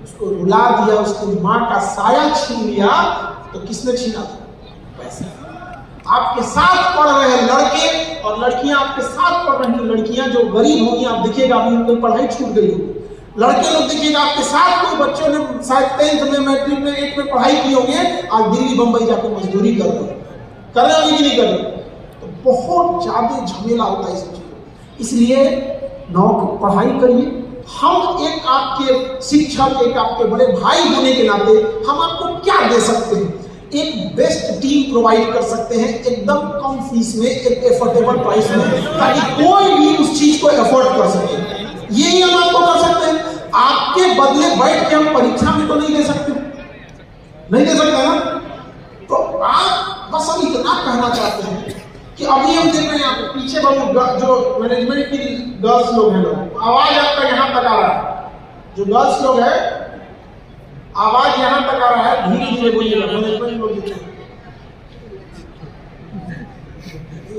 उसको रुला दिया, उसकी माँ का साया छीन लिया। तो किसने छीना था? पैसा। आपके साथ पढ़ रहे लड़के और लड़कियां आपके साथ पढ़ रही लड़कियां जो गरीब होंगी, आप देखिएगा अभी उनकी पढ़ाई छूट गई होगी। लड़के लोग देखिएगा आपके साथ कोई बच्चों ने शायद 10th में, मैट्रिक में, 8th में पढ़ाई की होंगे, आज दिल्ली बंबई जाकर मजदूरी कर रहे होंगे कि नहीं कर रहे? तो बहुत ज्यादा झमेला होता है इस चीज को। इसलिए नौकरी पढ़ाई करिए। हम एक आपके शिक्षक, एक आपके बड़े भाई होने के नाते हम आपको क्या दे सकते हैं? एक बेस्ट टीम प्रोवाइड कर सकते हैं, एकदम कम फीस में, एक एफोर्डेबल प्राइस में, ताकि कोई भी उस चीज को एफोर्ड कर सके। यही हम आपको कर सकते हैं। आपके बदले बैठ के हम परीक्षा में तो नहीं दे सकते, नहीं दे सकते ना। तो आप बस हम इतना कहना चाहते हैं कि अभी हम देख रहे हैं आपको पीछे जो मैनेजमेंट की गर्ल्स लोग हैं, लोग आवाज आपका यहाँ तक आ रहा है, जो गर्ल्स लोग हैं, आवाज यहाँ तक आ रहा है, धीरे धीरे बोलिएगा, मैनेजमेंट लोग देते हैं।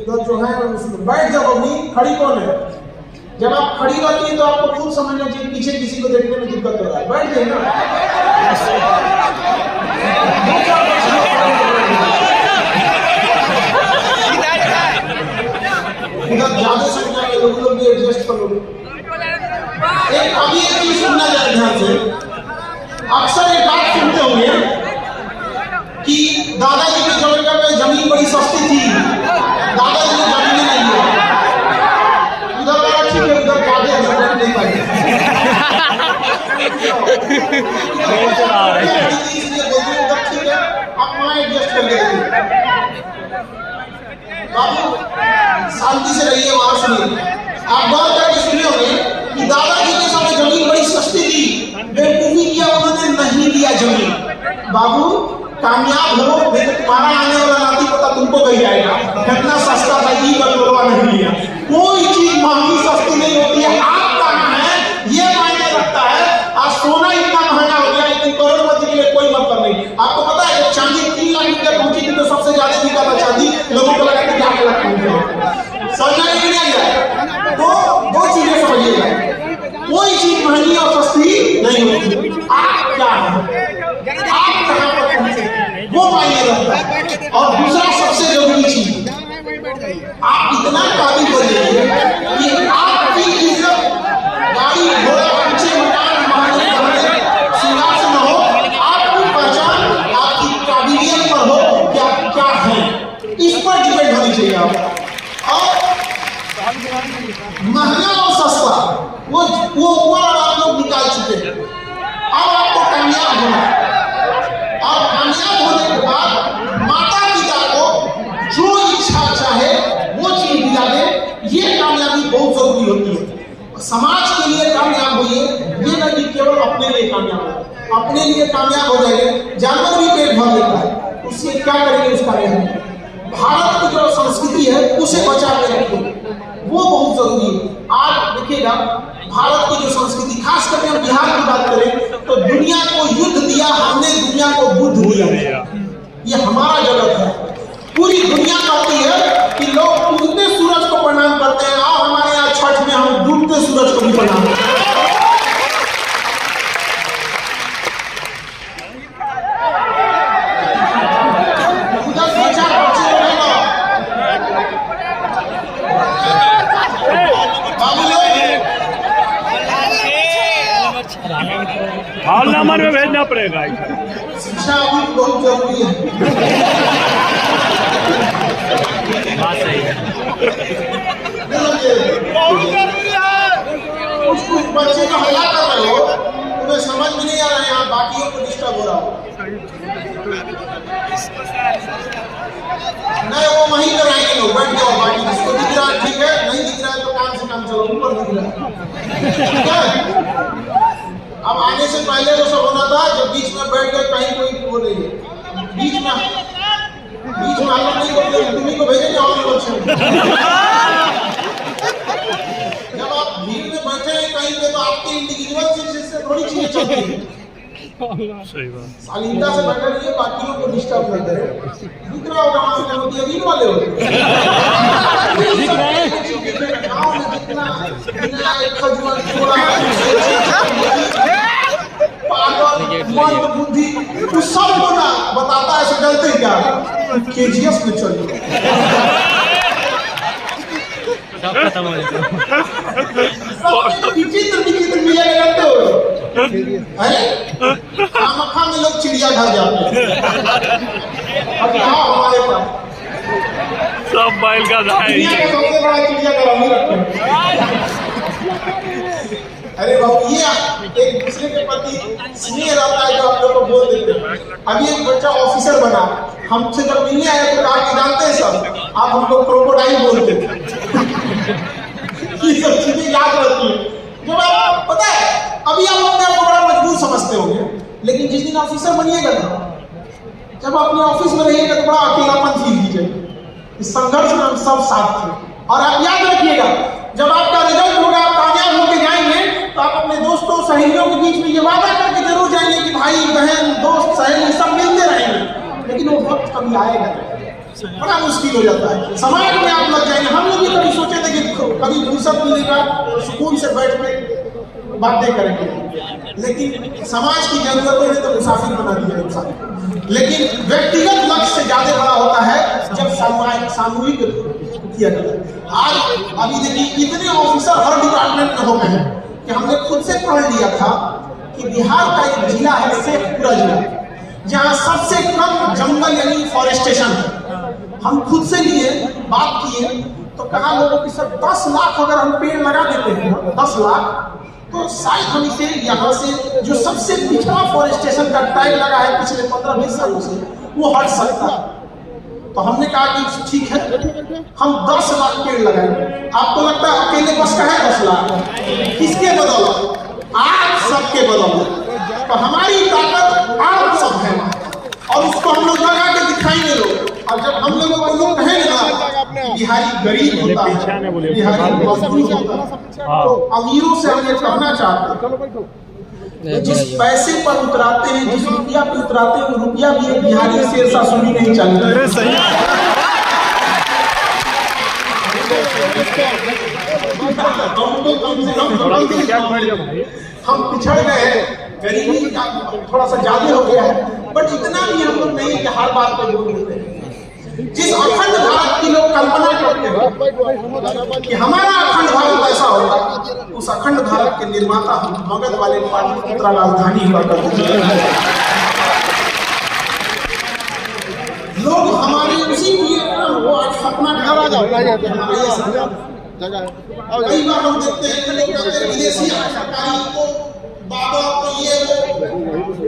इधर जो है उसमें बैठ जाओ, अपनी खड़ी कौन है? जब आप खड़ी रहती है तो आपको खुद समझना चाहिए पीछे किसी को देखने में दिक्कत हो रहा है, बैठ जाइए ना। इधर ज्यादा संख्या के लोग भी एडजस्ट कर लो। एक अभी एक चीज सुनना चाहिए ध्यान से। अक्सर एक बात सुनते होंगे कि दादाजी के जमाने में जमीन बड़ी सस्ती थी, दादाजी ने जमीन नहीं ली। उधर वाला ठीक है, उधर ज्यादा हस्बैंड नहीं पाएंगे। इसलिए बोलते हैं उधर ठीक है, आप वहाँ एडजस्ट करके देखिए। बाबू शांति से रहिए, वहां सुनिए। आप गौर करके सुने होंगे कि दादाजी के समय जमीन बड़ी सस्ती थी, बेवकूफी किया उन्होंने, नहीं लिया जमीन। बाबू कामयाब हो, नहीं तो तुम्हारा आने वाला नाती पता तुमको कही जाएगा कितना सस्ता था, ये बटोरवा नहीं लिया। कोई चीज महंगी सस्ती नहीं होती है, आप कहाँ है ये मायने रखता है। आज सोना इतना महंगा हो गया, लेकिन करोड़पति के लिए कोई मतलब नहीं। आपको पता है जब चांदी 3 लाख रुपया पहुंची थी तो सबसे ज्यादा बिका था चांदी, लोगों को लगा कि 8 लाख समझा नहीं आया। तो दो चीजें समझिएगा, कोई चीज महंगी और सस्ती नहीं होती। आप क्या है, आप कहां पर पहुंचे, वो मायने रखता है। और दूसरा सबसे जरूरी चीज, आप इतना काबिल बनिए कि आपकी इज्जत गाड़ी घोड़ा ऊंचे मकान महल श्रृंगार से न हो, आपकी पहचान आपकी काबिलियत पर हो कि आप क्या हैं, इस पर डिपेंड होनी चाहिए आप। और महंगा और सस्ता वो ऊपर आप लोग निकाल चुके हैं। अब आपको कामयाब होना है, और कामयाब होने के बाद माता पिता को जो इच्छा चाहे वो चीज दिला दे, ये कामयाबी बहुत जरूरी होती है। समाज के लिए कामयाब होइए, ये नहीं केवल अपने लिए कामयाब हो। अपने लिए कामयाब हो जाएंगे, जानवर भी पेट भर लेता है, उससे क्या करेंगे उसका नहीं। भारत की जो संस्कृति है उसे बचा के रखिए, वो बहुत जरूरी है। आज देखिएगा भारत की जो संस्कृति, खास करके हम बिहार की बात करें तो दुनिया को युद्ध दिया हमने, दुनिया को बुद्ध दिया। ये हमारा जगत है। पूरी दुनिया कहती है कि लोग उगते सूरज को प्रणाम करते हैं, और हमारे यहाँ छठ में हम डूबते सूरज को भी प्रणाम करते हैं। हाल नंबर में भेजना पड़ेगा। शिक्षा अभी बहुत जरूरी है। बात सही है, कुछ बच्चे जो हल्ला कर रहे हो तुम्हें समझ में नहीं आ रहा है, यहाँ बाकियों को डिस्टर्ब हो रहा हो। नहीं वो वहीं कराएंगे लोग, बैठ जाओ। बाकी जिसको दिख रहा है ठीक है, नहीं दिख रहा है तो काम से काम चलो, ऊपर दिख रहा है। अब आने से पहले तो सब होना था, जब बीच में बैठ गए कहीं कोई वो नहीं है, बीच में हम लोग नहीं बोलते, तुम्ही को भेजेंगे और बच्चे। जब आप भीड़ में बैठे हैं कहीं पे तो आपके इंडिविजुअल चीज से थोड़ी चीजें चलती है। सही बात। शालीनता से बैठे रहिए, बाकियों को डिस्टर्ब करते रहे। दिख रहा होगा वहां से मोदी अमीन वाले हो गाँव में जितना पागल बुद्धि उस सब को ना बताता है, डरते क्या KGF में चलिए सब खत्म हो जाता विचित्र मिले लगते हो। कामाख्या में लोग चिड़ियाघर जाते हैं, अब यहाँ हमारे पास सब बैल का सबसे बड़ा चिड़ियाघर हम ही रखते हैं। अरे बाबू ये एक दूसरे के प्रति स्नेह रहता है जो आप लोग को बोल देते हैं। अभी एक बच्चा ऑफिसर बना, हमसे जब मिलने आया तो आप जानते हैं सब, आप हमको क्रोकोडाइल बोलते थे। ये सब चीजें याद रहती है। जब आप पता है अभी आप अपने आप को बड़ा मजबूर समझते होंगे, लेकिन जिस दिन ऑफिसर बनिएगा ना, जब अपने ऑफिस में रहिएगा तो बड़ा अकेलापन फील कीजिएगा। इस संघर्ष में हम सब साथ थे। और आप याद रखिएगा जब आपका रिजल्ट होगा, आप कामयाब होकर जाएंगे तो आप अपने दोस्तों सहेलियों के बीच में ये वादा करके जरूर जाएंगे कि भाई बहन दोस्त सहेली सब मिलते रहेंगे, लेकिन वो वक्त कभी आएगा, बड़ा मुश्किल हो जाता है। समाज में आप लग जाएंगे। हम लोग भी कभी सोचे थे कि कभी फुर्सत मिलेगा सुकून से बैठ के बातें करेंगे, लेकिन समाज की जरूरतों ने तो मुसाफिर बना दिया इंसान। लेकिन व्यक्तिगत लक्ष्य से ज्यादा बड़ा होता है जब सामूहिक किया जाता है। आज अभी देखिए इतने ऑफिसर हर डिपार्टमेंट में हो गए हैं कि हमने खुद से पढ़ लिया था कि बिहार का एक जिला है शेखपुरा जिला, जहाँ सबसे कम जंगल यानी फॉरेस्टेशन है। हम खुद से लिए बात किए तो कहा लोगों की सर 10 लाख अगर हम पेड़ लगा देते हैं 10 लाख, तो शायद हम इसे यहाँ से जो सबसे पिछड़ा फॉरेस्टेशन का टैग लगा है पिछले 15-20 सालों से वो हट सकता। तो हमने कहा कि ठीक है हम 10 लाख पेड़ लगाएंगे। आपको लगता है अकेले बस का है 10 लाख? किसके बदौलत? आप सबके बदौलत। तो हमारी ताकत आप सब है और उसको हम लोग लगा के दिखाएंगे लोग। और जब हम लोगों को लोग कहेंगे ना बिहारी गरीब होता है, बिहारी मजदूर होता है, तो अमीरों से हम ये कहना चाहते हैं जिस पैसे पर उतराते हैं, जिस रुपया पर उतराते हैं, वो रुपया भी एक बिहारी शेरशाह सूरी नहीं चाहिए। हम पिछड़ गए, गरीबी थोड़ा सा ज्यादा हो गया है, बट इतना भी हम लोग नहीं कि हर बात पर बोल देते हैं। जिस अखंड भारत की लोग कल्पना करते हैं कि हमारा अखंड भारत ऐसा होगा, उस अखंड भारत के निर्माता हम मगध वाले पाटलिपुत्र राजधानी हुआ करते हैं। लोग हमारे उसी लिए वो आज सपना कई बार हम देखते हैं कि लोग कहते हैं विदेशी सरकारी को बाबा को ये वो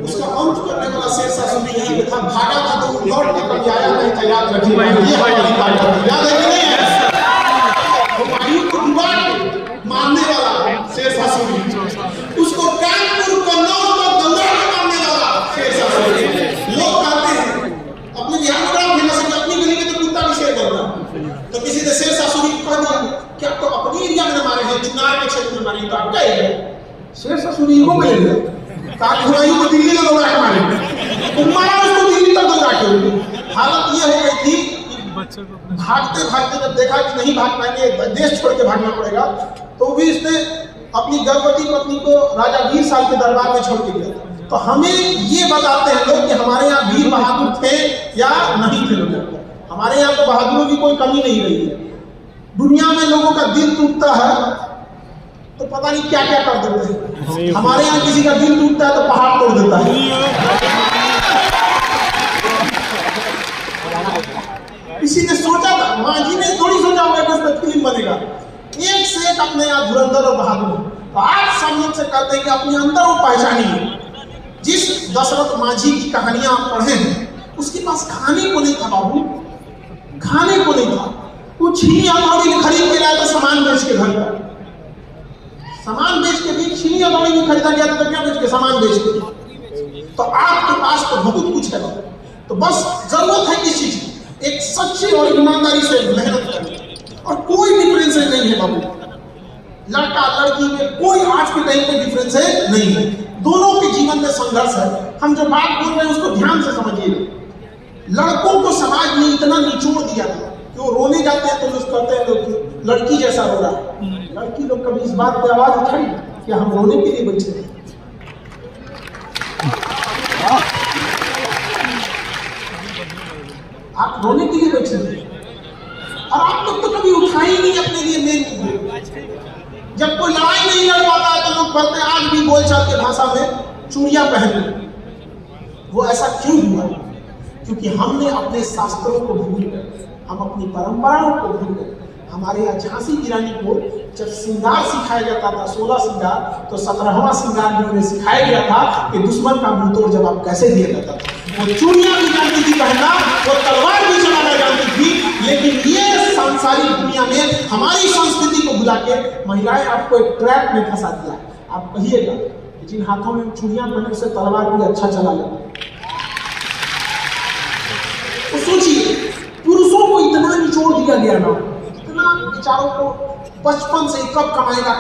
उसका अंत करने वाला शेरशाह सूरी यहीं पे था, भागा था तो लौट के कभी आया नहीं था। याद रखिए ये हमारी बात है, याद है कि नहीं है? हुमायूं को डुबा के मारने वाला शेरशाह सूरी, उसको कानपुर कन्नौज को दौड़ा के मारने वाला शेरशाह सूरी। लोग कहते हैं अपने बिहार में बड़ा फेमस है कि अपनी गली में तो कुत्ता भी शेर बन रहा, तो किसी ने शेरशाह सूरी को कह दिया क्या तो अपनी एरिया में मारे हैं, चुनार के क्षेत्र में मारे, तो आप क्या शेरशाह सूरी को मिल गया हुमायूं को दिल्ली में दौड़ा के मारे, मारा उसको दिल्ली तक दौड़ा के। हालत ये हो गई थी भागते भागते जब देखा कि नहीं भाग पाएंगे, देश छोड़ के भागना पड़ेगा, तो भी इसने अपनी गर्भवती पत्नी को राजा वीर साल के दरबार में छोड़ के गया। तो हमें ये बताते हैं लोग कि हमारे यहाँ वीर बहादुर थे या नहीं थे लोग। हमारे यहाँ तो बहादुरों की कोई कमी नहीं रही है। दुनिया में लोगों का दिल टूटता है तो पता नहीं क्या क्या कर देते हैं। हमारे यहाँ किसी का दिल टूटता है तो पहाड़ तोड़ देता है। किसी ने सोचा था, माँ जी ने थोड़ी सोचा होगा कि उसमें फिल्म बनेगा। एक से एक अपने यहाँ धुरंधर और बहादुर। तो आज सब लोग से कहते हैं कि अपने अंदर वो पहचानिए। जिस दशरथ मांझी की कहानियां आप पढ़े हैं उसके पास खाने को नहीं था बाबू, खाने को नहीं था। वो छीनी हथौड़ी में खरीद के लाया था सामान बेच के, घर का सामान बेच के भी छीनी हथौड़ी में खरीदा गया था, तो क्या बेच के सामान बेच के। तो आपके पास तो बहुत कुछ है, तो बस जरूरत है किस चीज की, एक सच्ची और ईमानदारी से मेहनत करनी। और कोई डिफरेंस नहीं है बाबू, लड़का लड़की में कोई आज के टाइम पे डिफरेंस है नहीं है। दोनों के जीवन में संघर्ष है। हम जो बात बोल रहे हैं उसको ध्यान से समझिए। लड़कों को समाज ने इतना निचोड़ दिया था कि वो रोने जाते हैं तो लोग कहते हैं लोग लड़की जैसा रो रहा है। लड़की लोग कभी इस बात पे आवाज उठाई कि हम रोने के लिए बचे हैं? आप रोने के लिए बचे हैं और आप लोग तो कभी उठाए ही नहीं अपने लिए मेन मुद्दे। जब कोई लड़ाई नहीं लड़ पाता है तो लोग कहते हैं आज भी बोलचाल के भाषा में चूड़ियां पहन। वो ऐसा क्यों हुआ? क्योंकि हमने अपने शास्त्रों को भूल गए, हम अपनी परंपराओं को भूल गए। हमारे यहाँ झांसी की रानी को जब श्रृंगार सिखाया जाता था 16 श्रृंगार, तो 17वां श्रृंगार भी उन्हें सिखाया गया था कि दुश्मन का मुंह तोड़ जवाब कैसे दिया जाता था। वो चूड़ियां भी जानती थी पहनना, वो तलवार भी चलाना जानती थी। लेकिन ये सांसारिक दुनिया में हमारी संस्कृति को भुला के महिलाएं आपको एक ट्रैप में फंसा दिया। आप कहिएगा कि जिन हाथों में चूड़ियां पहने से तलवार भी अच्छा चला लगे। तो सोचिए, पुरुषों को इतना निचोड़ दिया गया ना, इतना विचारों को बचपन से ही कब कमाएगा,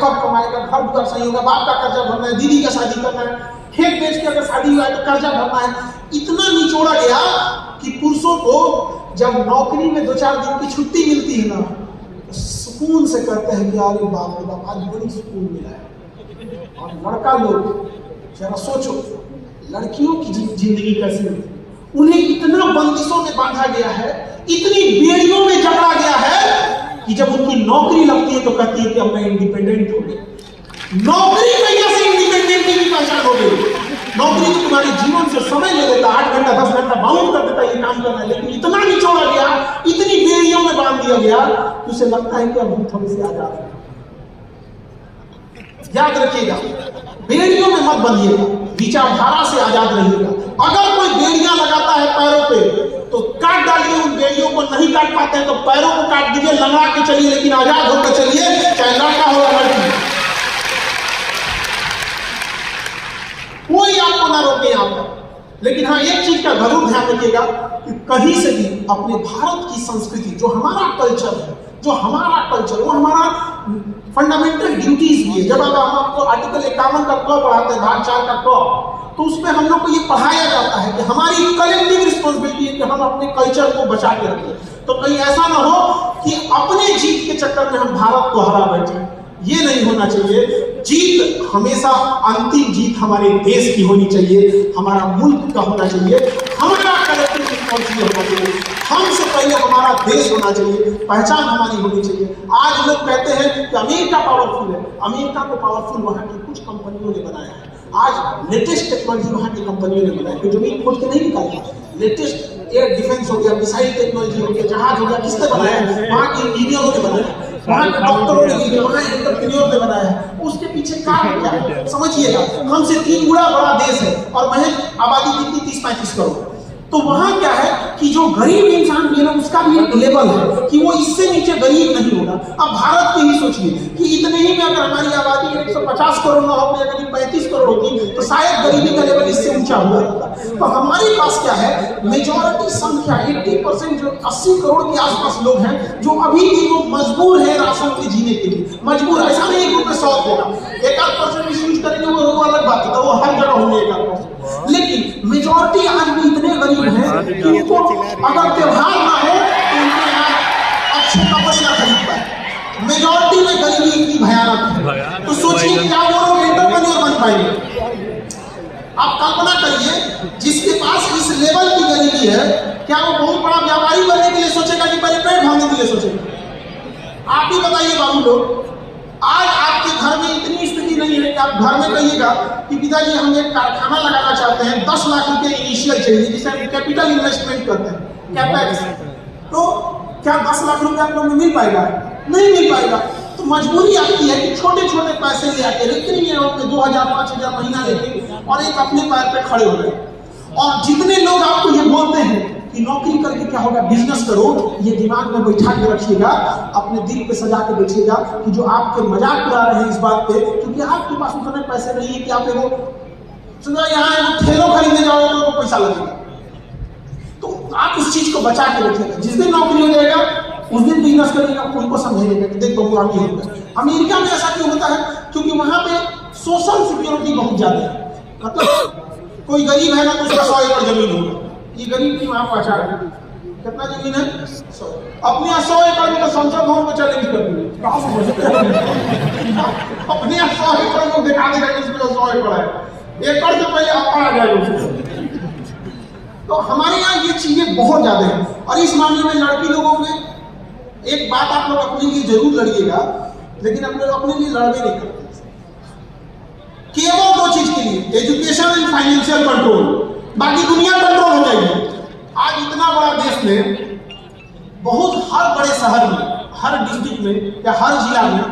घर दुआर सही होगा, बाप का कर्जा भरना है, दीदी का शादी करना है, खेत बेच के अगर शादी हुआ है तो कर्जा भरना है। इतना निचोड़ा गया कि पुरुषों को जब नौकरी में 2-4 दिन की छुट्टी मिलती है ना, सुकून से कहते हैं कि अरे बाप रे बाप, आज बड़ी सुकून मिला है। और लड़का लोग जरा सोचो, लड़कियों की जिंदगी कैसी होती, उन्हें इतना बंदिशों में बांधा गया है, इतनी बेड़ियों में जकड़ा गया है कि जब उनकी नौकरी लगती है तो कहती है कि अब मैं इंडिपेंडेंट हो गई। नौकरी कैसे इंडिपेंडेंट की पहचान हो गई? नौकरी तो तुम्हारे जीवन से समय ले लेता, 8 घंटा 10 घंटा बाउंड कर देता ये काम करना है, लेकिन इतना निचोड़ा गया, इतनी बेड़ियों में बांध दिया गया कि उसे लगता है कि अब हम थोड़ी सी आजाद हैं। याद रखिएगा, बेड़ियों में मत बंधिएगा, विचारधारा से आजाद रहिएगा। अगर कोई बेड़ियां लगाता है पैरों पे तो काट डालिए, उन बेड़ियों को नहीं काट पाते हैं तो पैरों को काट दीजिए, लंगड़ा के चलिए, लेकिन आजाद होकर चलिए, चाहे लड़का हो या लड़की, कोई आपको ना रोके यहाँ पर। लेकिन हाँ, एक चीज का जरूर ध्यान रखिएगा कि कहीं से भी अपने भारत की संस्कृति, जो हमारा कल्चर है, वो हमारा फंडामेंटल ड्यूटीज भी है। जब हम आपको आर्टिकल 51 का क पढ़ाते हैं, भाग 4 का क, तो उसमें हम लोग को ये पढ़ाया जाता है कि हमारी कलेक्टिव रिस्पॉन्सिबिलिटी है कि हम अपने कल्चर को बचा के रखें। तो कहीं ऐसा ना हो कि अपने जीत के चक्कर में हम भारत को हरा बैठे, ये नहीं होना चाहिए। जीत हमेशा, अंतिम जीत हमारे देश की होनी चाहिए, हमारा मुल्क का होना चाहिए, हमारा कलेक्टिव रिस्पॉन्सिबिलिटी होना चाहिए, हमसे पहले हमारा देश होना चाहिए, पहचान हमारी होनी चाहिए। आज लोग कहते हैं कि अमेरिका पावरफुल है, अमेरिका को पावरफुल वहां की कुछ कंपनियों ने बनाया है। आज लेटेस्ट टेक्नोलॉजी वहां की कंपनियों ने बनाया, कोई जमीन खोद के नहीं निकाली। लेटेस्ट एयर डिफेंस हो गया, मिसाइल टेक्नोलॉजी हो गया, जहाज हो गया, किसने बनाया? वहां के इंजीनियरों ने बनाया, वहां के डॉक्टरों ने, वहां एंटरप्रेन्योर ने बनाया है। उसके पीछे कारण क्या है समझिएगा। हमसे 3 गुना बड़ा देश है और महज आबादी कितनी, 30-35 करोड़। तो वहां क्या है कि जो गरीब इंसान भी है ना, उसका भी एक लेवल है कि वो इससे नीचे गरीब नहीं होगा। अब भारत के ही सोचिए कि इतने ही में अगर हमारी आबादी 150 करोड़ ना हो, या करीब 35 करोड़ होती, तो शायद गरीबी का लेवल इससे ऊंचा हुआ रहता। तो हमारे पास क्या है, मेजॉरिटी संख्या 80% जो 80 करोड़ के आसपास लोग हैं, जो अभी भी वो मजबूर है राशन के जीने के लिए। मजबूर ऐसा नहीं कि उनमें शौक होगा, 1-8% मिसयूज करेंगे वो अलग बात है, वो हर जगह होंगे 1-8%। लेकिन मेजॉरिटी आज भी इतने गरीब हैं कि उनको अगर त्योहार ना हो तो उनके यहाँ अच्छे कपड़े ना खरीद पाए। मेजॉरिटी में गरीबी इतनी भयानक है। तो सोचिए क्या वो लोग एंटरप्रेन्योर बन पाएंगे? आप कल्पना करिए, जिसके पास इस लेवल की गरीबी है, क्या वो बहुत बड़ा व्यापारी बनने के लिए सोचेगा कि पहले पेट भरने के लिए सोचेगा? आप ही बताइए बाबू लोग, आज आपके घर में इतनी स्थिति नहीं है कि आप घर में कहिएगा कि पिताजी हम एक कारखाना लगाना चाहते हैं, 10 लाख रुपए इनिशियल चाहिए, जिसे हम कैपिटल इन्वेस्टमेंट करते हैं, कैपेक्स। तो क्या 10 लाख रुपए आप लोगों को मिल पाएगा? नहीं मिल पाएगा। तो मजबूरी आपकी है कि छोटे छोटे पैसे ले आके रेकरिंग अमाउंट में 2000-5000 महीना लेके और एक अपने पैर पे खड़े हो गए। और जितने लोग आपको ये बोलते हैं कि नौकरी करके क्या होगा, बिजनेस करो, ये दिमाग में बैठा के रखिएगा, अपने दिल पे सजा के बैठिएगा कि जो आपके मजाक उड़ा रहे हैं इस बात पे, क्योंकि आपके पास उतने पैसे नहीं है कि आप एगो सुनो यहाँ ठेलो खरीदने जाओगे तो पैसा लगेगा। तो आप इस चीज को बचा के रखिएगा। जिस दिन नौकरी हो जाएगा उस दिन बिजनेस करिएगा, उनको समझाइएगा कि देख बबू आगे होगा। अमेरिका में ऐसा क्यों होता है? क्योंकि वहां पे सोशल सिक्योरिटी बहुत ज्यादा है। मतलब कोई गरीब है ना तो उसका 100 एकड़ जमीन होगा। ये गरीब की वहां पहचान है, कितना जमीन है? 100। अपने यहाँ 100 एकड़ में तो संसद भवन में चैलेंज कर दिए, अपने यहाँ 100 एकड़ को दिखा देगा कि इसमें 100 एकड़ है, एकड़ से पहले अपना आ जाएगा। तो हमारे यहाँ ये चीजें बहुत ज्यादा है। और इस मामले में लड़की लोगों में एक बात आप लोग अपने लिए जरूर लड़िएगा, लेकिन आप लोग अपने लिए लड़वे नहीं करते। केवल 2 चीज के लिए, एजुकेशन एंड फाइनेंशियल कंट्रोल, बाकी दुनिया कंट्रोल हो जाएगी। आज इतना बड़ा देश में बहुत हर बड़े शहर में, हर डिस्ट्रिक्ट में या हर जिला में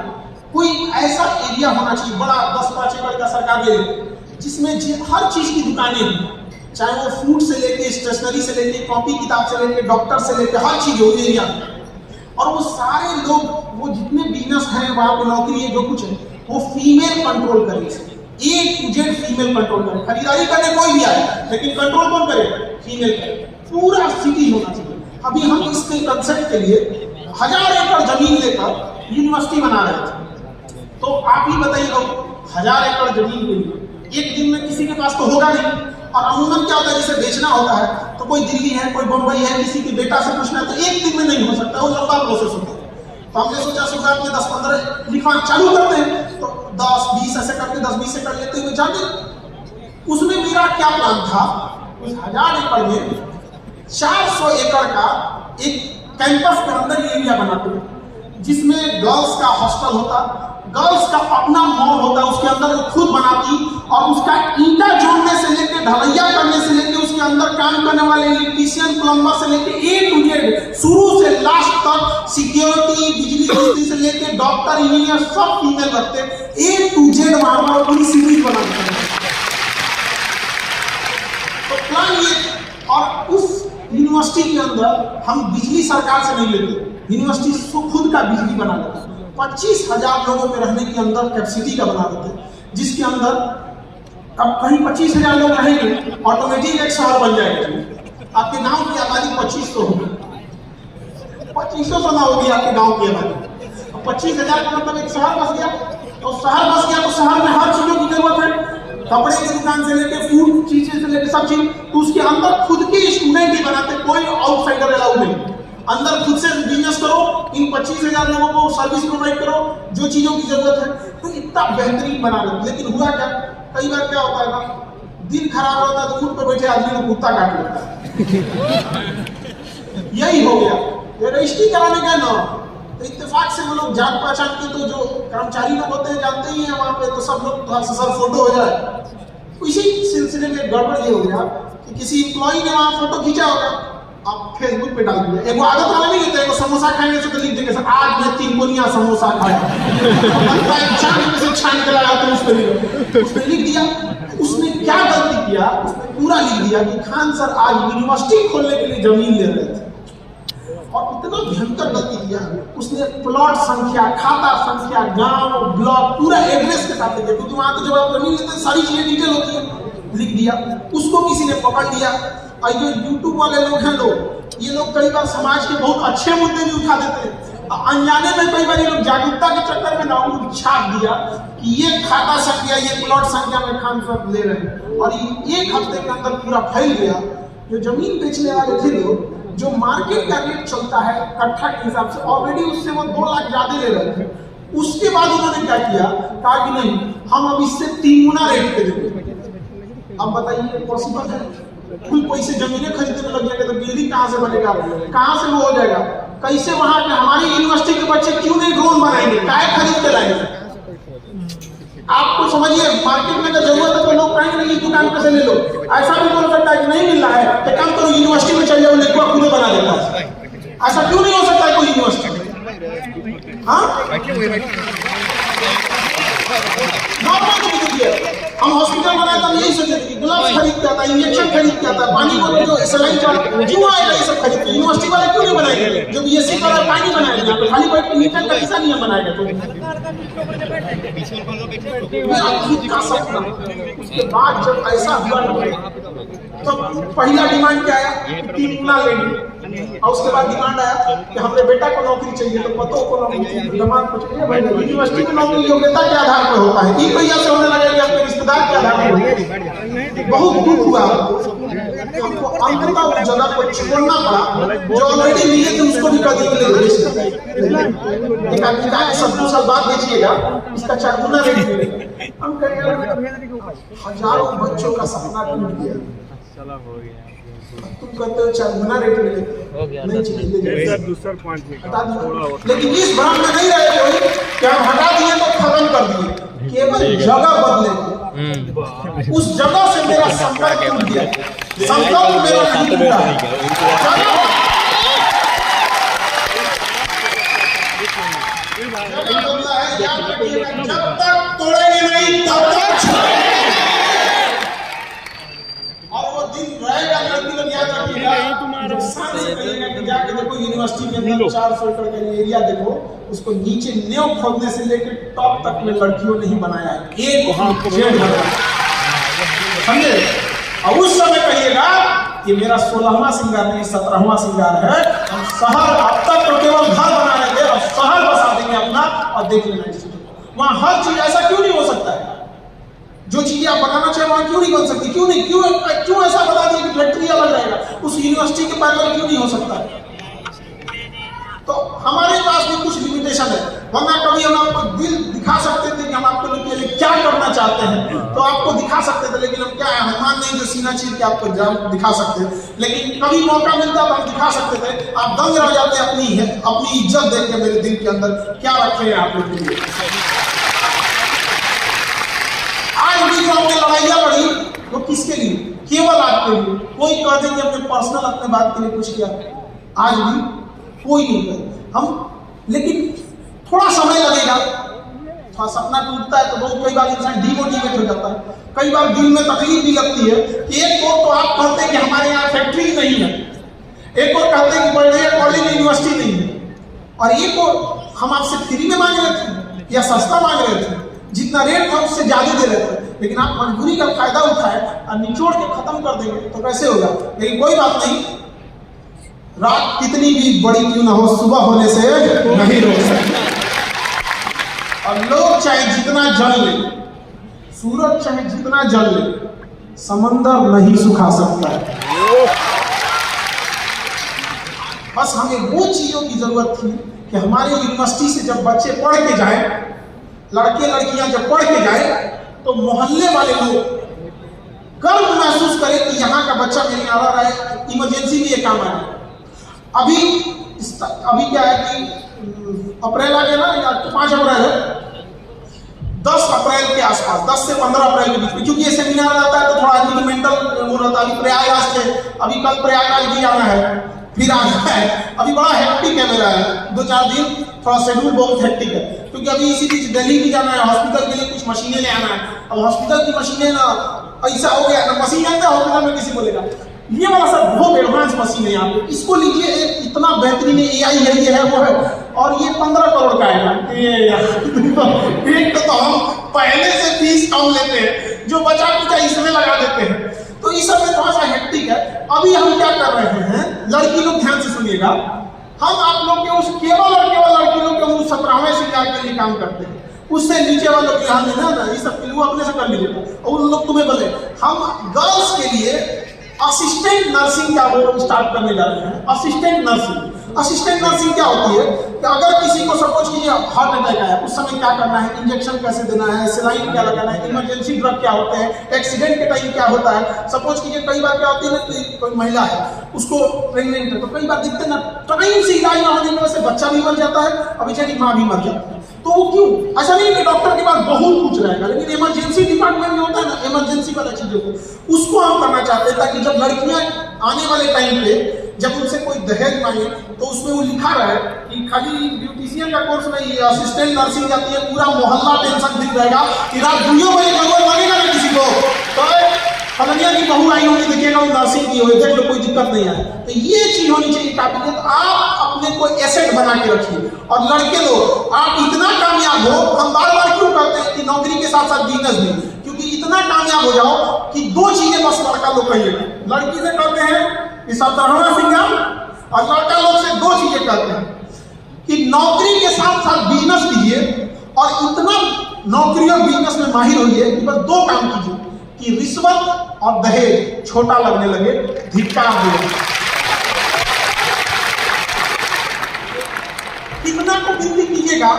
कोई ऐसा एरिया होना चाहिए बड़ा, 10-5 एकड़ का सरकार ले, जिसमें हर चीज की दुकानें हों, चाहे वो फूड से लेके, स्टेशनरी से लेके, कॉपी किताब से लेके, डॉक्टर से लेके, हर चीज हो एरिया में। और वो सारे लोग, वो जितने बिजनेस हैं, वहां पे नौकरी है, जो कुछ है, वो फीमेल कंट्रोल करे, A to Z female control करे। खरीदारी करने कोई भी आए, लेकिन कंट्रोल कौन करे? फीमेल करे। पूरा सिटी होना चाहिए। अभी हम इसके कंसेप्ट के लिए 1000 एकड़ जमीन लेकर यूनिवर्सिटी बना रहे थे। तो आप ही बताइए, 1000 एकड़ जमीन हुई, एक दिन में किसी के पास तो होगा नहीं। और अमूमन क्या होता है, जैसे बेचना होता है तो कोई दिल्ली है, कोई बम्बई है, किसी के बेटा से पूछना है तो एक दिन में नहीं हो सकता, वो लंबा प्रोसेस होता है। तो हमने सोचा शुरुआत में 10-15 लिखवाना चालू करते हैं, तो 10-20 ऐसे करके 10-20 एकड़ लेते हुए जाते। उसमें मेरा क्या प्लान था, उस 1000 एकड़ में 400 एकड़ का एक कैंपस के अंदर एरिया बनाते, जिसमें गर्ल्स का हॉस्टल होता, गर्ल्स का अपना मॉल होता, उसके अंदर वो खुद बनाती, और उसका ईंटा जोड़ने से लेकर ढलैया करने से लेकर उसके अंदर काम करने वाले इलेक्ट्रीशियन, प्लम्बर से लेकर A to Z, शुरू से लास्ट तक, सिक्योरिटी, बिजली मिस्त्री से लेकर डॉक्टर, इंजीनियर, सब फीमेल रखते, A to Z वहां पर पूरी सीरीज बना देते। तो प्लान ये, और उस यूनिवर्सिटी के अंदर हम बिजली सरकार से नहीं लेते, यूनिवर्सिटी खुद का बिजली बना लेते, 25,000 लोगों के रहने के अंदर कैपेसिटी का बना देते, जिसके अंदर अब कहीं 25,000 लोग रहेंगे, ऑटोमेटिक एक शहर बन जाएगा। आपके गांव की आबादी 2500 होगी, 2500 ना होगी आपके गांव की आबादी। 25,000 का मतलब एक शहर बस गया, तो शहर बस गया तो शहर में हर चीजों की जरूरत है, कपड़े की दुकान से लेके फूड चीजें से लेके सब चीज। तो उसके अंदर खुद के स्टूडेंट ही बनाते, कोई आउटसाइडर अलाउड नहीं। अंदर खुद से बिजनेस करो, इन 25,000 लोगों को सर्विस प्रोवाइड करो, जो चीजों की जरूरत है, तो इतना बेहतरीन बना रहे। लेकिन हुआ क्या, कई बार क्या होता है ना, दिन खराब होता है तो उठ पर बैठे आदमी को कुत्ता काट लेता है। यही हो गया। रजिस्ट्री कराने गए ना, तो इत्तेफाक से वो लोग जान पहचान के, तो जो कर्मचारी लोग होते हैं जानते ही हैं वहाँ पे, तो सब लोग थोड़ा सा सर फोटो हो जाए। इसी सिलसिले में गड़बड़ ये हो गया कि किसी इम्प्लॉई ने वहाँ फोटो खींचा होगा, आप फेसबुक पे डाल दिया। एक आदत वाला नहीं होता है, समोसा खाएंगे तो लिख देंगे सर आज मैं 3 कोनिया समोसा खाया, छान के लगा तो उसने लिख दिया। उसने क्या गलती किया, उसने पूरा लिख दिया कि खान सर आज यूनिवर्सिटी खोलने के लिए जमीन ले रहे थे, और इतना भयंकर गलती किया। उसने प्लॉट संख्या, खाता संख्या, गांव, ब्लॉक, पूरा एड्रेस के साथ लिख दिया, क्योंकि वहां तो जब आप जमीन लेते हैं सारी चीजें डिटेल होती है, लिख दिया। उसको किसी ने पकड़ लिया। और जो यूट्यूब वाले लोग हैं, ये लोग कई बार समाज के बहुत अच्छे मुद्दे भी उठा देते हैं, अनजाने में कई बार ये लोग जागरूकता के चक्कर में ना छाप दिया कि ये खाता संख्या, ये प्लॉट संख्या में खान सर ले रहे हैं, और ये 1 हफ्ते के अंदर पूरा फैल गया। जो जमीन बेचने वाले थे लोग, जो मार्केट का रेट चलता है कट्ठा के हिसाब से, ऑलरेडी उससे वो 2 लाख ज्यादा ले रहे थे। उसके बाद उन्होंने क्या किया, कहा कि नहीं हम अब इससे 3 गुना रेट पे देंगे। अब बताइए पॉसिबल है? कुल पैसे जमीनें खरीदने में लग जाएंगे तो बिल्डिंग कहाँ से बनेगा, कहाँ से वो हो जाएगा? कैसे वहां के हमारी यूनिवर्सिटी के बच्चे क्यों नहीं ड्रोन बनाएंगे, काय खरीद के लाएंगे? आपको समझिए, मार्केट में अगर जरूरत है तो लोग कहेंगे नहीं, दुकान पे से ले लो। ऐसा भी बोल सकता है कि नहीं मिल रहा है तो काम करो यूनिवर्सिटी में चल जाओ, लेकुआ खुद बना देता है। ऐसा क्यों नहीं हो सकता है कोई यूनिवर्सिटी में? हम हॉस्पिटल बनाए तो यही सोचे थे कि ग्लव्स खरीद के आता, इंजेक्शन खरीद के आता, पानी बोतल जो सलाइन क्यों आएगा, ये सब खरीद के यूनिवर्सिटी वाले क्यों नहीं बनाएंगे? जो बीएससी का पानी बनाएगा, तो खाली बैठ के मीटर का किसान नहीं बनाएगा। तो का सपना। उसके बाद जब ऐसा हुआ तो पहला डिमांड क्या आया, 3 गुना लेंगे, और उसके बाद डिमांड आया कि हमारे बेटा को नौकरी चाहिए, तो पतों को नौकरी चाहिए। डिमांड कुछ यूनिवर्सिटी में नौकरी योग्यता के आधार पर होता है, 3 पैसा से होने लगा कि अपने रिश्तेदार के आधार पर। बहुत दुख हुआ हमको, अंततः उस जगह को छोड़ना पड़ा। जो ऑलरेडी लिए थे उसको भी कर दिए, एक आदमी कहा कि सब 2 साल बाद बेचिएगा, इसका 4 गुना रेट मिलेगा। हम कहेंगे हजारों बच्चों का सपना टूट गया, तुम कहते हो 4 गुना रेट मिलेगा, नहीं चाहिए। लेकिन इस भ्रम में नहीं रहे कोई कि हम हटा दिए तो खत्म कर दिए, केवल जगह बदले। उस जगह से मेरा संपर्क टूट गया, संकल्प मेरा नहीं टूटा। जब तक तोड़ेंगे नहीं तब तक छोड़ेंगे। और वो दिन रहेगा, लड़की लोग याद रखिएगा, शान से कहिएगा कि जाके देखो यूनिवर्सिटी के अंदर 400 एकड़ का एरिया देखो, उसको नीचे नींव खोदने से लेकर टॉप तक में लड़कियों ने ही बनाया है, एक समझे? और उस समय कहिएगा कि मेरा 16वां श्रृंगार नहीं 17वां श्रृंगार है। हम शहर अब तक तो केवल घर बना रहे थे, और शहर बसा देंगे में अपना और देख लेना इस चीजों को। वहां हर चीज ऐसा क्यों नहीं हो सकता है? जो चीजें आप बनाना चाहे वहां क्यों नहीं बन सकती? क्यों ऐसा बता दिया कि फैक्ट्री अलग रहेगा? उस यूनिवर्सिटी के पैरेलल क्यों नहीं हो सकता? तो हमारे पास भी कुछ लिमिटेशन है, वरना कभी हम आपको दिल दिखा सकते थे कि हम आपको लोग लिए क्या करना चाहते हैं, तो आपको दिखा सकते थे। लेकिन हम क्या है, हनुमान नहीं जो सीना चीर के आपको दिखा सकते हैं। लेकिन कभी मौका मिलता तो हम दिखा सकते थे, आप दंग रह जाते अपनी इज्जत देख के मेरे दिल के अंदर क्या रखे हैं आप लोग के लिए। आज भी जो हमने लड़ाइयाँ लड़ी वो किसके लिए? केवल आपके लिए। कोई कह देंगे अपने पर्सनल अपने बात के लिए कुछ किया, आज भी कोई नहीं करे हम। लेकिन थोड़ा समय लगेगा, थोड़ा सपना टूटता है तो बहुत कई बार इंसान डिमोटिवेट हो जाता है, कई बार दिल में तकलीफ भी लगती है कि एक और तो आप कहते हैं कि हमारे यहाँ फैक्ट्री नहीं है, एक और कहते हैं कि बड़े कॉलेज यूनिवर्सिटी नहीं है, और एक और हम आपसे फ्री में मांग रहे थे या सस्ता मांग रहे थे, जितना रेट था उससे ज्यादा दे रहे थे, लेकिन आप मजबूरी का फायदा उठाए और निचोड़ के खत्म कर देंगे तो कैसे होगा? लेकिन कोई बात नहीं, रात कितनी भी बड़ी क्यों ना हो, सुबह होने से नहीं रोक सकते। और लोग चाहे जितना जल ले, सूरज चाहे जितना जल ले, समंदर नहीं सुखा सकता है। बस हमें वो चीजों की जरूरत थी कि हमारे यूनिवर्सिटी से जब बच्चे पढ़ के जाए, लड़के लड़कियां जब पढ़ के जाए, तो मोहल्ले वाले लोग गर्व महसूस करें कि यहाँ का बच्चा मेरे यहाँ रहा है, इमरजेंसी में ये काम आया। अभी क्या है कि अप्रैल आ गया ना, या 5 अप्रैल है, 10 अप्रैल के आसपास, 10 से 15 अप्रैल के बीच में, क्योंकि ये सेमिनार रहता है तो थोड़ा आदमी की मेंटल वो रहता है। अभी प्रयागराज से, अभी कल प्रयागराज भी आना है, फिर आना है, अभी बड़ा हेक्टिक है मेरा, 2-4 दिन थोड़ा शेड्यूल बहुत हेक्टिक है, क्योंकि अभी इसी बीच दिल्ली भी जाना है, हॉस्पिटल के लिए कुछ मशीनें ले आना है। अब हॉस्पिटल की मशीनें ना ऐसा हो गया ना, मशीन आता है हॉस्पिटल में, किसी बोलेगा ये वाला सब बहुत एडवांस मशीन है, आप इसको लीजिए, एक इतना बेहतरीन AI है, ये है वो है, और ये 15 करोड़ का है। एक तो हम पहले से फीस कम लेते हैं, जो बचा कुचा इसमें लगा देते हैं, तो इस सब में थोड़ा सा हेक्टिक है। अभी हम क्या कर रहे हैं, लड़की लोग ध्यान से सुनिएगा, हम आप लोग के उस केवल लड़की लोग के उस 17वें श्रृंगार के लिए काम करते हैं, उससे नीचे वालों के यहाँ नहीं ना, ये सब के लिए अपने से कर लीजिएगा, और उन लोग तुम्हें बोले हम गर्ल्स के लिए असिस्टेंट नर्सिंग का वो स्टार्ट करने जा रहे हैं। असिस्टेंट नर्सिंग क्या होती है कि अगर किसी को सपोज कीजिए हार्ट अटैक आया, उस समय क्या करना है, इंजेक्शन कैसे देना है, सेलाइन क्या लगाना है, इमरजेंसी ड्रग क्या होते हैं, एक्सीडेंट के टाइम क्या होता है। सपोज कीजिए कई बार क्या होती है ना, कोई महिला है, उसको प्रेग्नेंट है, तो कई बार दिखते ना टाइम से इलाज ना होने की वजह से बच्चा भी मर जाता है और बेचारी माँ भी मर जाती है। तो वो क्यों? ऐसा नहीं कि डॉक्टर के पास बहुत कुछ रहेगा, लेकिन इमरजेंसी डिपार्टमेंट में होता है ना, इमरजेंसी वाला चीजों को, उसको हम करना चाहते हैं, ताकि जब लड़कियां आने वाले टाइम पे जब उनसे कोई दहेज मांगे तो उसमें वो लिखा रहे कि खाली ब्यूटिशियन का कोर्स नहीं, असिस्टेंट नर्सिंग जाती है, पूरा मोहल्ला टेंशन फ्री रहेगा कि रात 2 बजे जरूरत लगेगा ना किसी को, तो फलनिया की बहू आई होगी, देखिएगा वो नर्सिंग की होगी, देख लो कोई दिक्कत नहीं है। तो ये चीज होनी चाहिए काबिलियत, आप अपने को एसेट बना के रखिए। और लड़के लोग आप इतना कामयाब हो, हम बार बार क्यों कहते हैं कि नौकरी के साथ साथ बिजनेस भी, क्योंकि इतना कामयाब हो जाओ कि 2 चीजें बस लड़का लोग कहिएगा, लड़की से कहते हैं कि 17वां श्रृंगार, और लड़का लोग से 2 चीजें कहते हैं कि नौकरी के साथ साथ बिजनेस कीजिए, और इतना नौकरी और बिजनेस में माहिर होइए कि बस 2 काम कीजिए कि रिश्वत और दहेज छोटा लगने लगे, धिक्कार दे। कितना को गिनती कीजिएगा,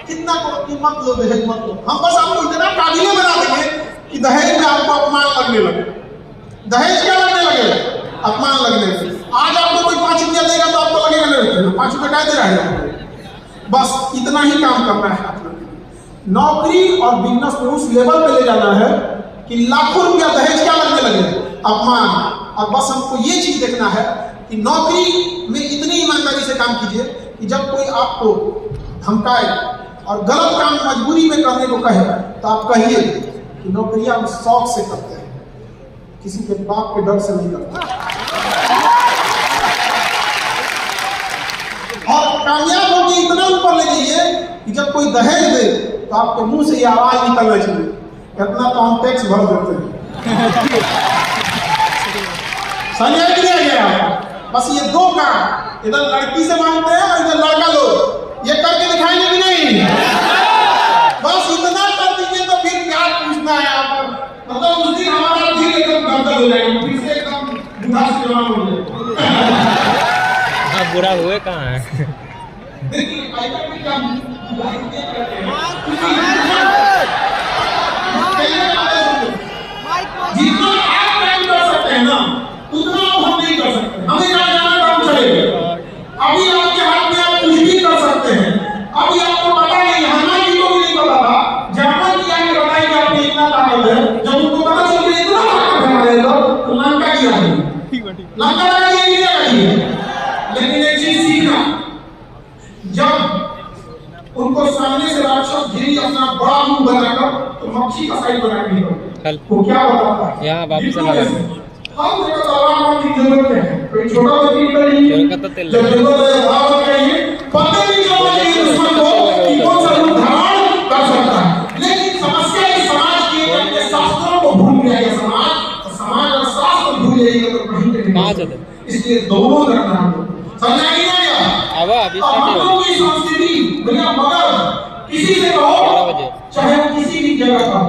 कितना को मत लो, दहेज मत लो, हम बस आपको इतना काबिल बना देंगे कि दहेज में आपको अपमान लगने लगे। दहेज क्या लगने लगे? अपमान लगने लगे। आज आपको कोई 5 रुपया देगा तो आपको लगेगा नहीं 5 रुपया क्या दे रहा है, बस इतना ही काम करना है। नौकरी और बिजनेस को उस लेवल पे ले जाना है कि लाखों रुपया दहेज क्या लगने लगे, अपमान। और बस हमको ये चीज देखना है कि नौकरी में इतनी ईमानदारी से काम कीजिए कि जब कोई आपको धमकाए और गलत काम मजबूरी में करने को कहे तो आप कहिए कि नौकरियां हम शौक से करते हैं, किसी के बाप के डर से नहीं करते। और कामयाब होगी इतना ऊपर ले जाइए कि जब कोई दहेज दे तो आपके मुंह से ये आवाज निकलना चाहिए, कितना तो हम टैक्स भर देते हैं। समझ गया? बस ये 2 काम, इधर लड़की से मांगते हैं और इधर लड़का लोग, ये करके दिखाएंगे कि नहीं? बस इतना कर दीजिए तो फिर क्या पूछना है आप? मतलब उस दिन हमारा दिल एकदम गदगद हो जाएगा, फिर से एकदम बुढ़ा से जवान हो जाएगा। बुरा हुए कहाँ है? देखिए आइटम में क्या जितना आप काम कर सकते हैं ना उतना हम नहीं कर सकते। हमें जहाँ जाना काम चलेगा। अभी आपके हाथ में आप कुछ भी कर सकते हैं। अभी आपको पता नहीं, हमारे जी को भी नहीं पता था। जापान की आगे बताई कि आपने इतना ताकत है, जब उनको पता चल गया इतना ताकत है हमारे तो लंका की आगे लंका लगा ये नहीं लगी। लेकिन एक चीज सीखना, जब उनको सामने से राक्षस गिरी अपना बड़ा मुंह बनाकर तो मक्खी का साइज बना के वो क्या बताता है? यहाँ वापस लगा हम जगह तलवार की जरूरत है, कोई छोटा व्यक्ति का नहीं, जब जरूरत है बड़ा चाहिए, पता नहीं चलना चाहिए दुश्मन को कि कौन सा रूप धारण कर सकता है। लेकिन समस्या इस समाज की है कि शास्त्रों को भूल गया ये समाज, और समाज और शास्त्र भूल जाएगा तो कहीं नहीं। इसलिए दोनों करना है, समझा कि नहीं आया? अब हम लोगों की संस्कृति भैया मगर किसी से कहो, चाहे वो किसी भी जगह का,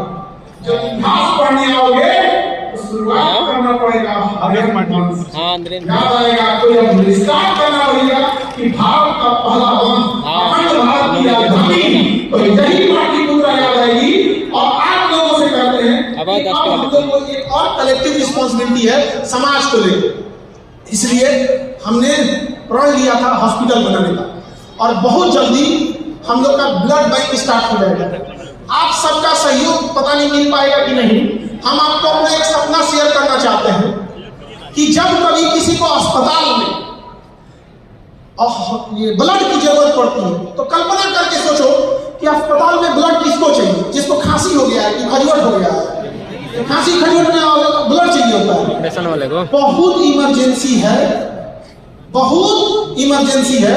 जब इतिहास पढ़ने आओगे तो शुरुआत करना पड़ेगा याद आएगा कोई स्टार्ट करना पड़ेगा कि भारत का पहला वंश अखंड भारत की राजधानी, तो यही पाटलिपुत्र याद आएगी। और आप लोगों से कहते हैं हम लोगों को एक और कलेक्टिव रिस्पांसिबिलिटी है समाज को लेकर, इसलिए हमने प्रण लिया था हॉस्पिटल बनाने का, और बहुत जल्दी हम लोग का ब्लड बैंक स्टार्ट हो जाएगा। आप सबका सहयोग पता नहीं मिल पाएगा कि नहीं। हम आपको अपना एक सपना शेयर करना चाहते हैं कि जब कभी किसी को अस्पताल में ये ब्लड की जरूरत पड़ती है तो कल्पना करके सोचो कि अस्पताल में ब्लड किसको चाहिए? जिसको खांसी हो गया है कि खजूर हो गया है, खांसी खजूर में ब्लड चाहिए होता है, वाले को बहुत इमरजेंसी है, बहुत इमरजेंसी है।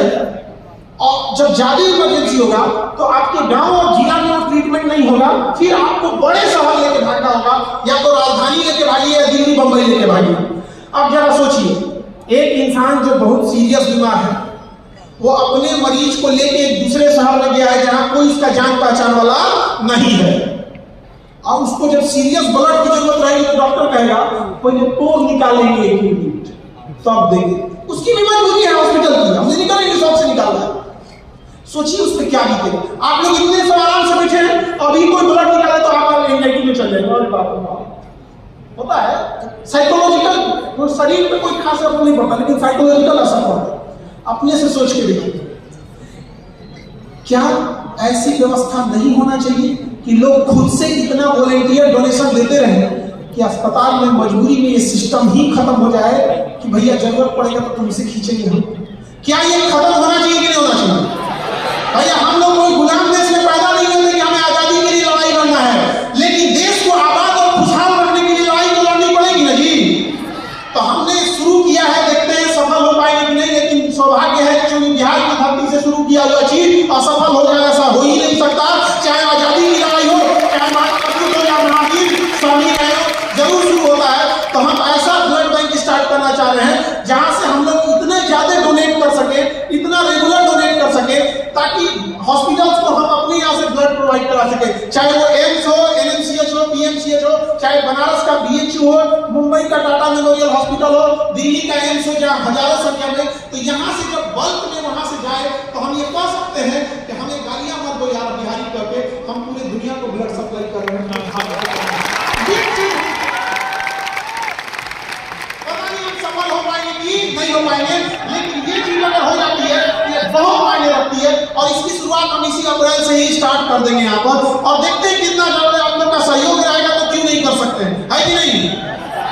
और जब ज्यादा इमरजेंसी होगा तो आपके गांव और जिला में वो ट्रीटमेंट नहीं होगा, फिर आपको बड़े शहर लेके भागना होगा, या तो राजधानी लेके भागिए या दिल्ली बंबई लेके भागिए। अब जरा सोचिए, एक इंसान जो बहुत सीरियस बीमार है वो अपने मरीज को लेके एक दूसरे शहर में गया है जहां कोई उसका जान पहचान वाला नहीं है, और उसको जब सीरियस ब्लड की जरूरत रहेगी तो डॉक्टर कहेगा पहले तोड़ निकालेंगे 1 मिनट तब देंगे। उसकी भी मजबूरी है हॉस्पिटल की, हमने निकालेंगे शौक से निकालना है। सोचिए उस पर क्या बीतेगा। आप लोग इतने सब आराम से बैठे हैं, अभी कोई ब्लड निकाले तो आप एंजाइटी में चल जाएंगे। अरे बाप रे बाप, होता है साइकोलॉजिकल, तो शरीर पे कोई खास असर नहीं पड़ता लेकिन साइकोलॉजिकल असर पड़ता है। अपने से सोच के देखिए, क्या ऐसी व्यवस्था नहीं होना चाहिए कि लोग खुद से इतना वॉलंटियर डोनेशन देते रहे कि अस्पताल में मजबूरी में ये सिस्टम ही खत्म हो जाए कि भैया जरूरत पड़ेगा तो तुमसे खींचेंगे हम। क्या ये खत्म होना चाहिए कि नहीं होना चाहिए? भैया हम लोग कोई गुलाम देश में पैदा नहीं होते कि हमें आजादी के लिए लड़ाई लड़ना है, लेकिन देश को आबाद और खुशहाल रखने के लिए लड़ाई तो लड़नी पड़ेगी ना जी। तो हमने शुरू किया है, देखते हैं सफल हो पाएंगे कि नहीं, लेकिन सौभाग्य है कि बिहार की धरती से शुरू किया हुआ चीज असफल हो जाए ऐसा हो ही नहीं सकता। चाहे आजादी की लड़ाई हो, चाहे महात्मा हो या महावीर स्वामी हो, जरूर शुरू होता है। तो हम ऐसा ब्लड बैंक स्टार्ट करना चाह रहे हैं जहां से हम लोग इतने ज्यादा डोनेट कर सके, इतना रेगुलर डोनेट कर सके, ताकि हॉस्पिटल्स को हम अपने यहाँ से ब्लड प्रोवाइड करा सके, चाहे वो एम्स हो, एनएमसीएच हो, पीएमसीएच हो, चाहे बनारस का बीएचयू हो, मुंबई का टाटा मेमोरियल हॉस्पिटल हो, दिल्ली का एम्स हो, जहाँ हजारों संख्या में। तो यहाँ से जब बल्क में वहां से जाए तो हम ये कह सकते हैं कि हमें गालियां मत दो यार बिहारी करके, हम पूरे दुनिया को ब्लड सप्लाई कर रहे हैं। पता नहीं हम सफल हो पाएंगे कि नहीं हो पाएंगे, लेकिन ये चीज अगर हो जाती है ये बहुत मायने रखती है। और इसकी शुरुआत हम इसी अप्रैल से ही स्टार्ट कर देंगे यहाँ पर, और देखते हैं कितना जल्दी आप लोग का सहयोग रहेगा तो क्यों नहीं कर सकते, है कि नहीं?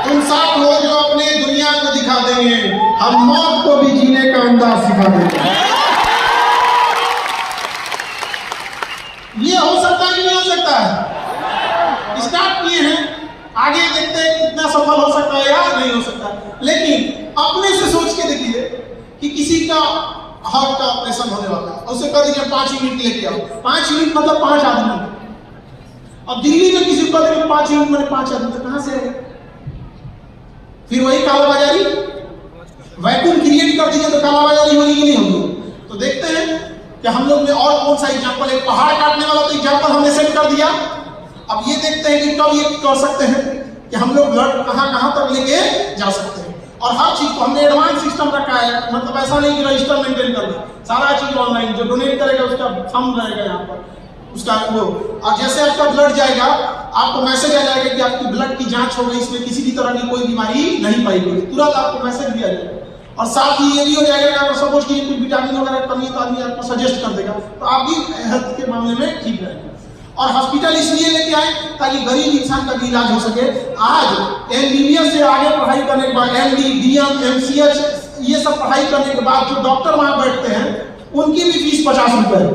तुम साथ हो जो अपने दुनिया को दिखा देंगे, हम मौत को भी जीने का अंदाज सिखा देंगे। ये हो सकता है कि नहीं हो सकता है? स्टार्ट किए हैं, आगे देखते हैं कितना सफल हो सकता है या नहीं हो सकता। लेकिन अपने से सोच के देखिए कि किसी का हार्ट का ऑपरेशन होने वाला है, उसे कह दीजिए 5 यूनिट लेके आओ। 5 यूनिट मतलब 5 आदमी। अब दिल्ली में किसी को कह दीजिए 5 यूनिट मतलब 5 आदमी, तो कहां से आएगा? फिर वही कालाबाजारी, वैक्यूम क्रिएट कर दीजिए तो कालाबाजारी होगी कि नहीं होगी? तो देखते हैं कि हम लोग ने और कौन सा एग्जाम्पल है। पहाड़ काटने वाला तो एग्जाम्पल हमने सेट कर दिया। अब ये देखते हैं कि कब ये कर सकते हैं कि हम लोग ब्लड कहाँ तक लेके जा सकते हैं। और हर चीज को हमने एडवांस सिस्टम रखा है, मतलब ऐसा नहीं कि रजिस्टर मेंटेन कर दे, सारा चीज ऑनलाइन। जो डोनेट करेगा उसका थंब रहेगा यहाँ पर, उसका वो, और जैसे आपका ब्लड जाएगा आपको मैसेज आ जाएगा कि आपकी ब्लड की जांच हो गई, इसमें किसी भी तरह की कोई बीमारी नहीं पाई गई, तुरंत आपको मैसेज दिया जाएगा। और साथ ही ये भी हो जाएगा कि अगर सपोज कि कोई विटामिन वगैरह कमी है तो आदमी आपको सजेस्ट कर देगा, तो आप भी हेल्थ के मामले में ठीक रहेंगे। और हॉस्पिटल इसलिए लेके आए ताकि गरीब इंसान का भी इलाज हो सके। आज एमबीबीएस से आगे पढ़ाई करने के बाद एमडी, डीएम, एमसीएच ये सब पढ़ाई करने के बाद जो डॉक्टर वहां बैठते हैं उनकी भी फीस 50 रुपए है।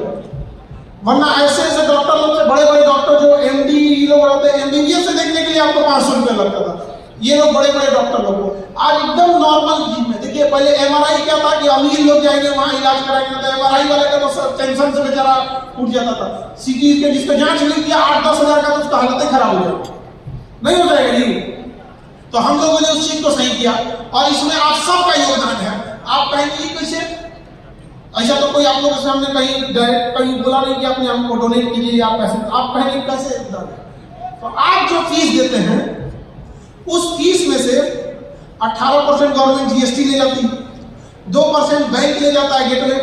वरना ऐसे ऐसे डॉक्टर लोग से बड़े डॉक्टर जो एमडी लोग रहते हैं, एमबीबीएस से देखने के लिए आपको 500 रुपये लगता था। ये लोग बड़े डॉक्टर लोग को आज एकदम नॉर्मल चीज में देखिए। पहले एमआरआई क्या था कि अमीर लोग जाएंगे वहां इलाज कराएंगे, तो एमआरआई वाले का तो टेंशन से बेचारा उठ जाता था। सीटी के जिसका जांच लिख दिया 8-10 हजार का, तो उसका हालत खराब हो जाएगा, नहीं हो जाएगा जी। तो हम लोगों ने उस चीज को सही किया और इसमें आप सबका योगदान है। आप कहेंगे कैसे, ऐसा तो कोई आप लोगों के सामने कहीं बोला नहीं कि आपने हमको डोनेट कीजिए या पैसे, आप कहेंगे कैसे। तो आप जो फीस देते हैं उस फीस में से 18% गवर्नमेंट जीएसटी ले जाती है, 2% बैंक ले जाता है गेटवे,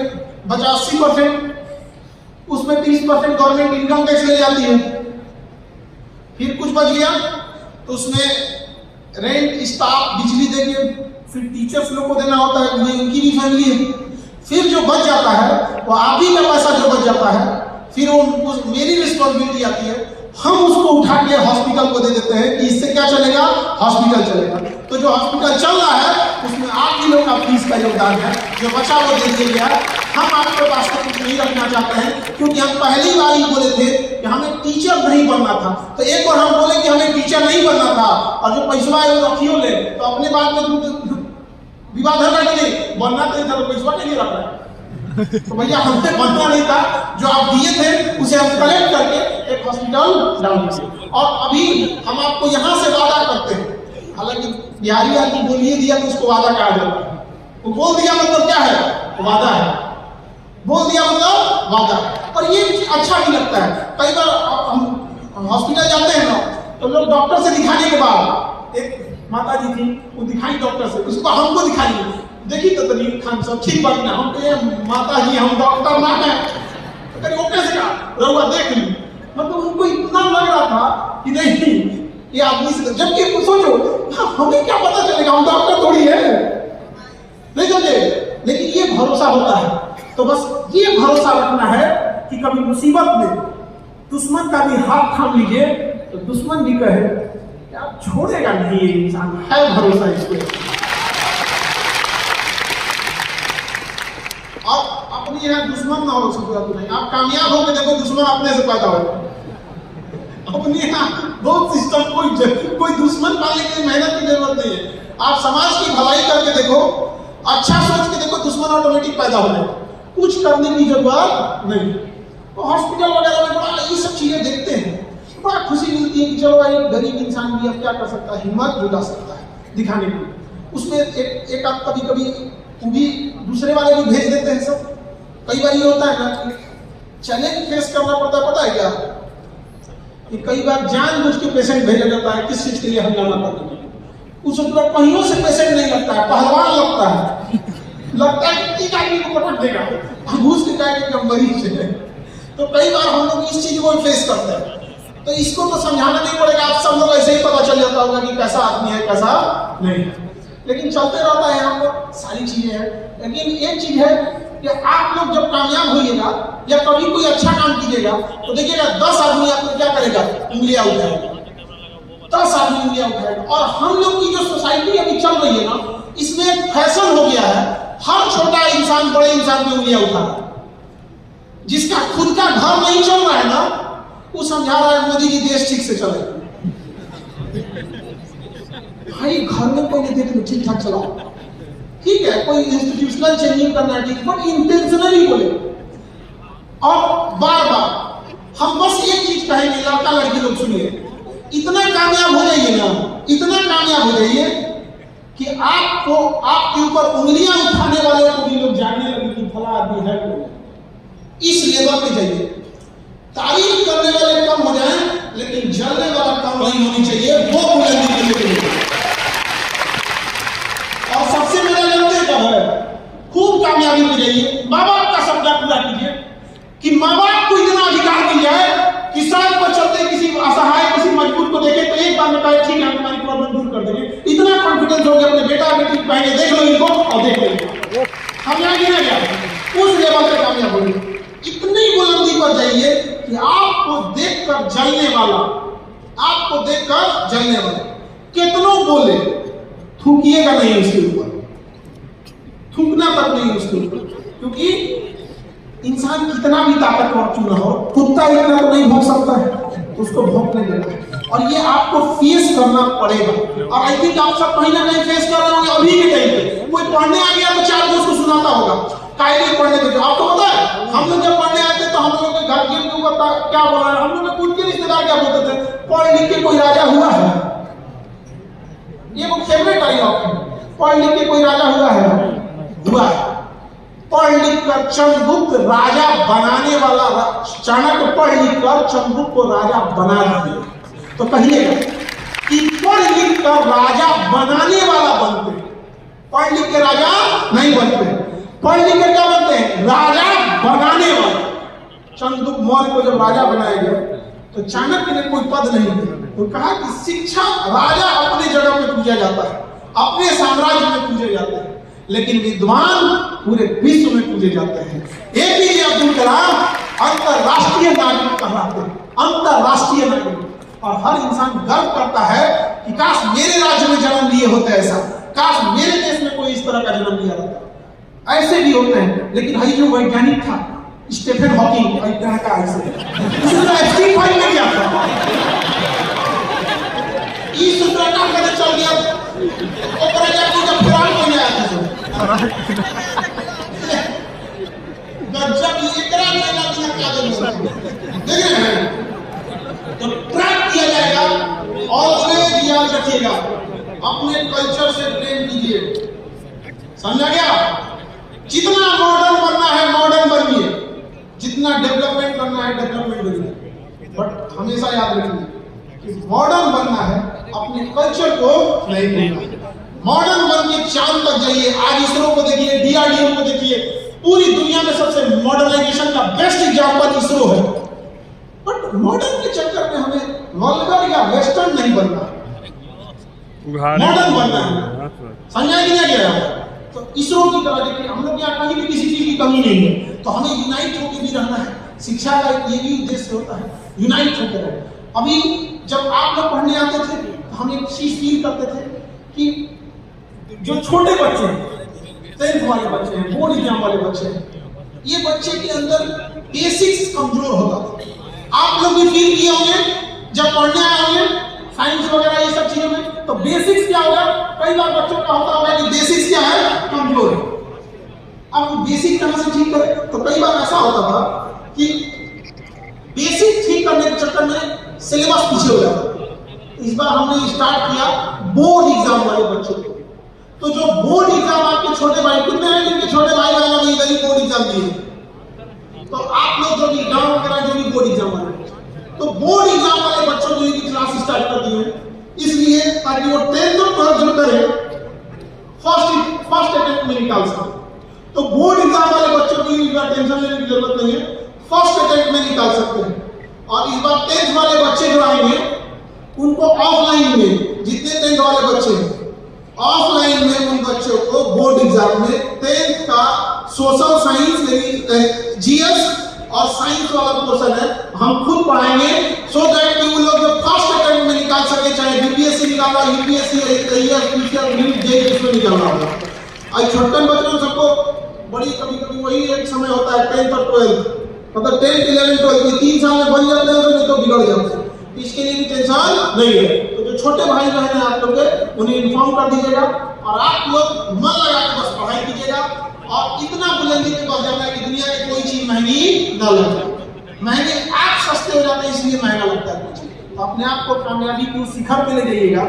बचा 80%, उसमें 30% गवर्नमेंट इनकम टैक्स ले जाती है। फिर कुछ बच गया तो उसमें रेंट, स्टाफ, बिजली देंगे, फिर टीचर्स लोग को देना होता है, उनकी भी फैमिली है। फिर जो बच जाता है वो आप ही का पैसा जो बच जाता है, फिर वो मेरी रिस्पॉन्सिबिलिटी आती है, हम उसको उठा के हॉस्पिटल को दे देते हैं कि इससे क्या चलेगा, हॉस्पिटल चलेगा। तो जो हॉस्पिटल चल रहा है उसमें आप ही लोग का फीस का योगदान है, जो बचा वो दे दिया गया। हम आपके पास कुछ नहीं रखना चाहते हैं, क्योंकि हम पहली बार ही बोले थे कि हमें टीचर नहीं बनना था। तो एक बार हम बोले कि हमें टीचर नहीं बनना था और जो पैसा है वो रखियो ले, तो अपने बात में विवाद है नहीं, बनना नहीं था तो पैसा के लिए रख रहा है। तो भैया हमने बनना नहीं था, जो आप दिए थे उसे हम कलेक्ट करके एक हॉस्पिटल डाल दिए। और अभी हम आपको यहाँ से वादा करते हैं, हालांकि बिहारी आदमी बोलिए दिया तो उसको वादा कहा जाता है। वो बोल दिया मतलब क्या है, वादा है, बोल दिया मतलब वादा है। और ये अच्छा भी लगता है। कई बार हम हॉस्पिटल जाते हैं ना, तो लोग डॉक्टर से दिखाने के बाद, एक माता जी थी वो दिखाई डॉक्टर से, उसको हमको दिखाई, देखी तो तरीन खान सब ठीक बात ना, हम माता जी हम डॉक्टर ना है, तो वो कैसे कहा रहुआ देख ली। मतलब उनको इतना लग रहा था कि नहीं ये आदमी से, जबकि सोचो हमें क्या पता चलेगा, हम डॉक्टर थोड़ी है, नहीं समझे। लेकिन ये भरोसा होता है। तो बस ये भरोसा रखना है कि कभी मुसीबत में दुश्मन का भी हाथ थाम लीजिए तो दुश्मन भी कहे कि आप छोड़ेगा नहीं, ये इंसान है, भरोसा इस पे। और अपनी यहाँ दुश्मन ना हो सकता नहीं, आप कामयाब हो के देखो दुश्मन अपने से पैदा हो। अपनी यहाँ बहुत सिस्टम, कोई दुश्मन पालने के लिए मेहनत की जरूरत नहीं है। आप समाज की भलाई करके देखो, अच्छा सोच के देखो, दुश्मन ऑटोमेटिक पैदा हो जाएगा, कुछ करने की जरूरत नहीं। तो हॉस्पिटल वगैरह में बड़ा ये सब चीजें देखते हैं, बड़ा खुशी मिलती है कि चलो भाई गरीब इंसान भी अब क्या कर सकता है, हिम्मत जुटा सकता है दिखाने के लिए। उसमें एक आध कभी वो भी दूसरे वाले भी भेज देते हैं सब। कई बार ये होता है ना कि चैलेंज फेस करना पड़ता है, पता है क्या, कि कई बार जानबूझ के पेशेंट भेजा जाता है किस चीज के लिए हंगामा करने के लिए। उस वक्त कहीं से पेशेंट नहीं लगता है, पहलवान लगता है, लगता है कि 3 आदमी को पटक देगा, घूस के कहेगा कि हम मरीज है। तो कई बार हम लोग इस चीज को फेस करते हैं। तो इसको तो समझाना नहीं पड़ेगा, आप सब लोग ऐसे ही पता चल जाता होगा कि कैसा आदमी है कैसा नहीं। लेकिन चलते रहता है यहाँ पर सारी चीजें हैं। लेकिन एक चीज है कि आप लोग जब कामयाब होइएगा या कभी कोई अच्छा काम कीजिएगा तो देखिएगा 10 आदमी आपको क्या करेगा, उंगलियां उठाएगा, 10 आदमी उंगलियां उठाएगा। और हम लोग की जो सोसाइटी अभी चल रही है ना, इसमें एक फैशन हो गया है, हर छोटा इंसान बड़े इंसान की उंगलियां उठा रहा है। जिसका खुद का घर नहीं चल रहा है ना, वो समझा रहा है मोदी जी देश ठीक से चले। भाई घर में कोई नहीं देख लो ठीक ठाक चलाओ, ठीक है, कोई इंस्टीट्यूशनल चेंजिंग करना है ठीक, बट इंटेंशनली बोले। और बार बार हम बस एक चीज कहेंगे, लड़का लड़की लोग सुनिए, इतना कामयाब हो जाइए ना, इतना कामयाब हो जाइए कि आपको आपके ऊपर उंगलियां उठाने वाले को भी लोग जानने लगे कि फला आदमी है कोई। इस लेवल पे जाइए। तारीफ करने वाले कम हो जाएं, लेकिन जलने वाला कम नहीं होनी चाहिए, वो बुलंदी के लिए। और सबसे बड़ा जानते कब है? खूब कामयाबी मिल जाइए, माँ बाप का सपना पूरा कीजिए कि माँ बाप को इतना अधिकार दिया है कि सड़क पर चलते किसी असहाय, किसी मजबूर को देखे तो एक बार में कहे ठीक है हम तुम्हारी प्रॉब्लम दूर कर देंगे। इतना कॉन्फिडेंस हो गया अपने बेटा बेटी पहले देख लो इनको और देख लो हम यहाँ गिना गया, उस लेवल पे कामयाब होंगे। इतनी बुलंदी पर जाइए कि आपको देखकर जलने वाला, आपको देखकर जलने वाला कितनों बोले, थूकिएगा नहीं उसके ऊपर, थूकना तक नहीं उसके ऊपर, क्योंकि इंसान कितना भी ताकतवर क्यों ना हो, कुत्ता इतना तो नहीं भोंक सकता है, उसको भोंकने देना। और ये आपको फेस करना पड़ेगा। और आई थिंक आप सब कहीं ना कहीं फेस कर रहे होंगे अभी के टाइम पे। कोई पढ़ने आ गया तो चार दोस्त को सुनाता होगा, कायदे पढ़ने के। आपको पता है हम लोग जब पढ़ने आते तो हम लोग के घर के ऊपर क्या बोल रहे हैं, हम लोग के खुद के रिश्तेदार क्या बोलते थे, पढ़ लिख के कोई राजा हुआ है। ये वो फेवरेट डायलॉग है, पढ़ लिख के कोई राजा हुआ है, हुआ है। पढ़ लिख कर चंद्रगुप्त राजा बनाने वाला, चाणक्य पढ़ लिख कर चंद्रगुप्त को राजा बना दिया। तो कहिएगा कि पढ़ लिख कर राजा बनाने वाला बनते, पढ़ लिख के राजा नहीं बनते, पढ़ लिख कर क्या बनते हैं, राजा बनाने वाले। चंद्रगुप्त मौर्य को जब राजा बनाया गया तो चाणक्य ने कोई पद नहीं दिया, तो कहा कि शिक्षा, राजा अपने जगह में पूजा जाता है, अपने साम्राज्य में पूजे जाते हैं, लेकिन विद्वान पूरे विश्व में पूजे जाते हैं। एपीजे अब्दुल कलाम अंतरराष्ट्रीय नागरिक कहलाते हैं, अंतरराष्ट्रीय नागरिक। और हर इंसान गर्व करता है कि काश मेरे राज्य में जन्म लिए होते, ऐसा काश मेरे देश में कोई इस तरह का जन्म लिया होता। ऐसे भी होते हैं, लेकिन हई जो वैज्ञानिक था स्टीफन हॉकिंग, का ऐसे उसने एक्सट्रीम फाइल में किया था, इस सूत्र का पता चल गया और जाके जब पुराण हो गया था गजब इतना चला बिना कागज देख रहे हैं। तो ट्रैक किया जाएगा और याद रखिएगा, अपने कल्चर से ट्रेन कीजिए, समझा गया? जितना मॉडर्न बनना है मॉडर्न बनिए, जितना डेवलपमेंट करना है डेवलपमेंट बनिए, बट हमेशा याद रखिए कि मॉडर्न बनना है, अपने कल्चर को नहीं भूलना। मॉडर्न बन के चांद तक जाइए। आज इसरो को देखिए, डीआरडीओ को देखिए, पूरी दुनिया में सबसे मॉडर्नाइजेशन का बेस्ट एग्जांपल इसरो है। बट मॉडर्न के चक्कर में हमें वल्गर या वेस्टर्न नहीं बनना, मॉडर्न बनना है। समझा कि नहीं गया? तो इसरो की तरह देखिए, हम लोग यहाँ कहीं भी किसी चीज की कमी नहीं है, तो हमें यूनाइट होकर भी रहना है। शिक्षा का ये भी उद्देश्य होता है, यूनाइट होकर रहे। अभी जब आप लोग पढ़ने आते थे तो हम एक चीज फील करते थे कि जो छोटे बच्चे हैं, 10th वाले बच्चे हैं, बोर्ड एग्जाम वाले बच्चे हैं, ये बच्चे के अंदर बेसिक्स कमजोर होता था। आप लोग भी फील किए होंगे जब पढ़ने आए होंगे साइंस वगैरह ये सब चीजों में, तो बेसिक्स क्या होगा, कई बार बच्चों का होता होगा कि बेसिक्स क्या है, कमजोर है। अब बेसिक कहां से ठीक करें? तो कई बार ऐसा होता था कि बेसिक ठीक करने के चक्कर में सिलेबस पीछे हो जाता। इस बार हमने स्टार्ट किया बोर्ड एग्जाम वाले बच्चों को। तो जो बोर्ड एग्जाम आपके छोटे भाई, कितने हैं जिनके छोटे भाई बहनों ने इधर ही बोर्ड एग्जाम दिए? तो आप लोग जो भी गांव वगैरह जो भी बोर्ड एग्जाम वाले, तो बोर्ड एग्जाम वाले बच्चों को इनकी क्लास स्टार्ट कर दी है, इसलिए ताकि वो 10th और 12th जो करें फर्स्ट अटेम्प्ट में निकाल सके। तो बोर्ड एग्जाम वाले बच्चों को इतना टेंशन लेने की जरूरत नहीं है, फर्स्ट अटेम्प्ट में निकाल सकते हैं। और इस बार 10th वाले बच्चे जो आएंगे उनको ऑफलाइन में, जितने 10th वाले बच्चे हैं ऑफलाइन में, उन बच्चों को बोर्ड एग्जाम में 10th का सोशल साइंस यानी जीएस और साइंस वाला पोर्शन है हम खुद पढ़ाएंगे, सो दैट कि वो लोग जो फर्स्ट अटेम्प्ट में निकाल सके, चाहे बीपीएससी निकालना, यूपीएससी, नीट जेईई इसमें निकालना होगा। आज छोटे बच्चों सबको बड़ी कभी वही एक समय होता है 10th और 12th, मतलब 10th 11th 12th ये 3 साल में बन जाते हैं, नहीं तो बिगड़ जाते हैं। इसके लिए भी टेंशन नहीं है। तो जो छोटे भाई बहन हैं आप लोग के, उन्हें इन्फॉर्म कर दीजिएगा और आप लोग मन लगा के बस पढ़ाई कीजिएगा और इतना बुलंदी पे पहुंच जाना है कि दुनिया की कोई चीज महंगी ना लगे। महंगे आप सस्ते हो जाते हैं इसलिए महंगा लगता है कुछ। तो अपने आप को कामयाबी के उस शिखर पे ले जाइएगा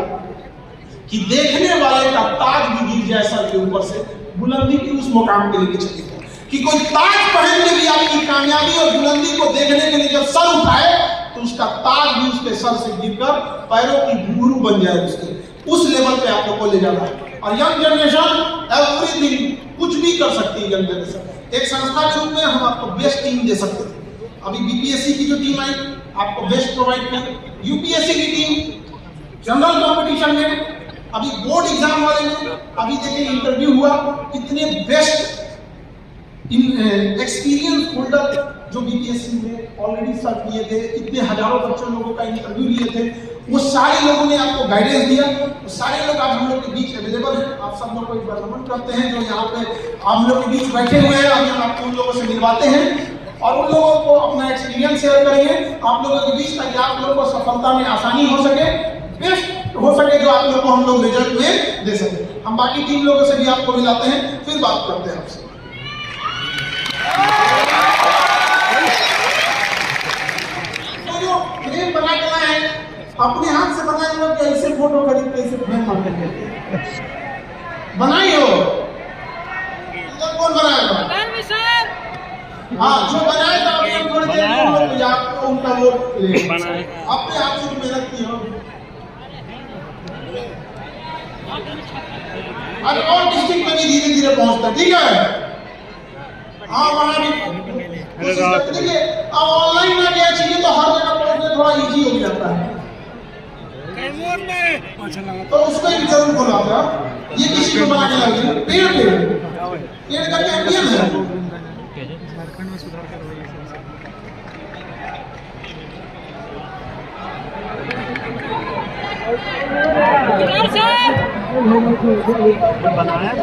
कि देखने वाले का ताज भी गिर जाए सर के ऊपर से, बुलंदी की उस मुकाम पे लेके चलिएगा कि कोई ताज पहन के भी आपकी कामयाबी और बुलंदी को देखने के लिए जब सर उठाए तो उसका ताज भी उसके सर से गिरकर पैरों की घुंघरू बन जाए उसके, उस लेवल पे आप लोग को ले जाना है। और यंग जनरेशन एवरीथिंग, कुछ भी कर सकती है यंग जनरेशन। एक संस्था के रूप में हम आपको बेस्ट टीम दे सकते थे। अभी बीपीएससी की जो टीम आई आपको बेस्ट प्रोवाइड की, यूपीएससी की टीम जनरल कंपटीशन में, अभी बोर्ड एग्जाम वाले में, अभी देखिए इंटरव्यू हुआ, कितने बेस्ट एक्सपीरियंस होल्डर जो बीपीएससी में ऑलरेडी सर्व किए थे, कितने हजारों बच्चों लोगों का इंटरव्यू लिए थे, वो सारे लोगों ने आपको गाइडेंस दिया। वो सारे लोग आज हम लोग के बीच अवेलेबल हैं। आप सब लोग को एक बार नमन करते हैं जो यहाँ पे हम लोग के बीच बैठे हुए हैं। अभी हम आपको उन लोगों से मिलवाते हैं और उन लोगों को अपना एक्सपीरियंस शेयर करेंगे आप लोगों के बीच, ताकि आप लोगों को सफलता में आसानी हो सके, बेस्ट हो सके जो आप लोग को हम लोग रिजल्ट में दे सके। हम बाकी टीम लोगों से भी आपको मिलाते हैं, फिर बात करते हैं आपसे। तो जो फ्रेम बना के लाए हैं अपने हाथ से बनाए हुए, कैसे फोटो खरीद कैसे फ्रेम मारते बनाई हो, कौन बनाएगा? हाँ, जो बनाएगा अपने थोड़ी देर में आपको उनका वोट लेगा, अपने आप से मेहनत की हो। और डिस्ट्रिक्ट में भी धीरे धीरे पहुंचता, ठीक है? हाँ, वहाँ भी कोशिश करते। देखिए अब ऑनलाइन में क्या चाहिए तो हर जगह पहुंचना थोड़ा इजी हो जाता है, तो उसको एक जरूर खोला। ये किसी को बना के लाइए, पेड़ का कैंपियन है। झारखंड में सुधार कर रही है। बनाया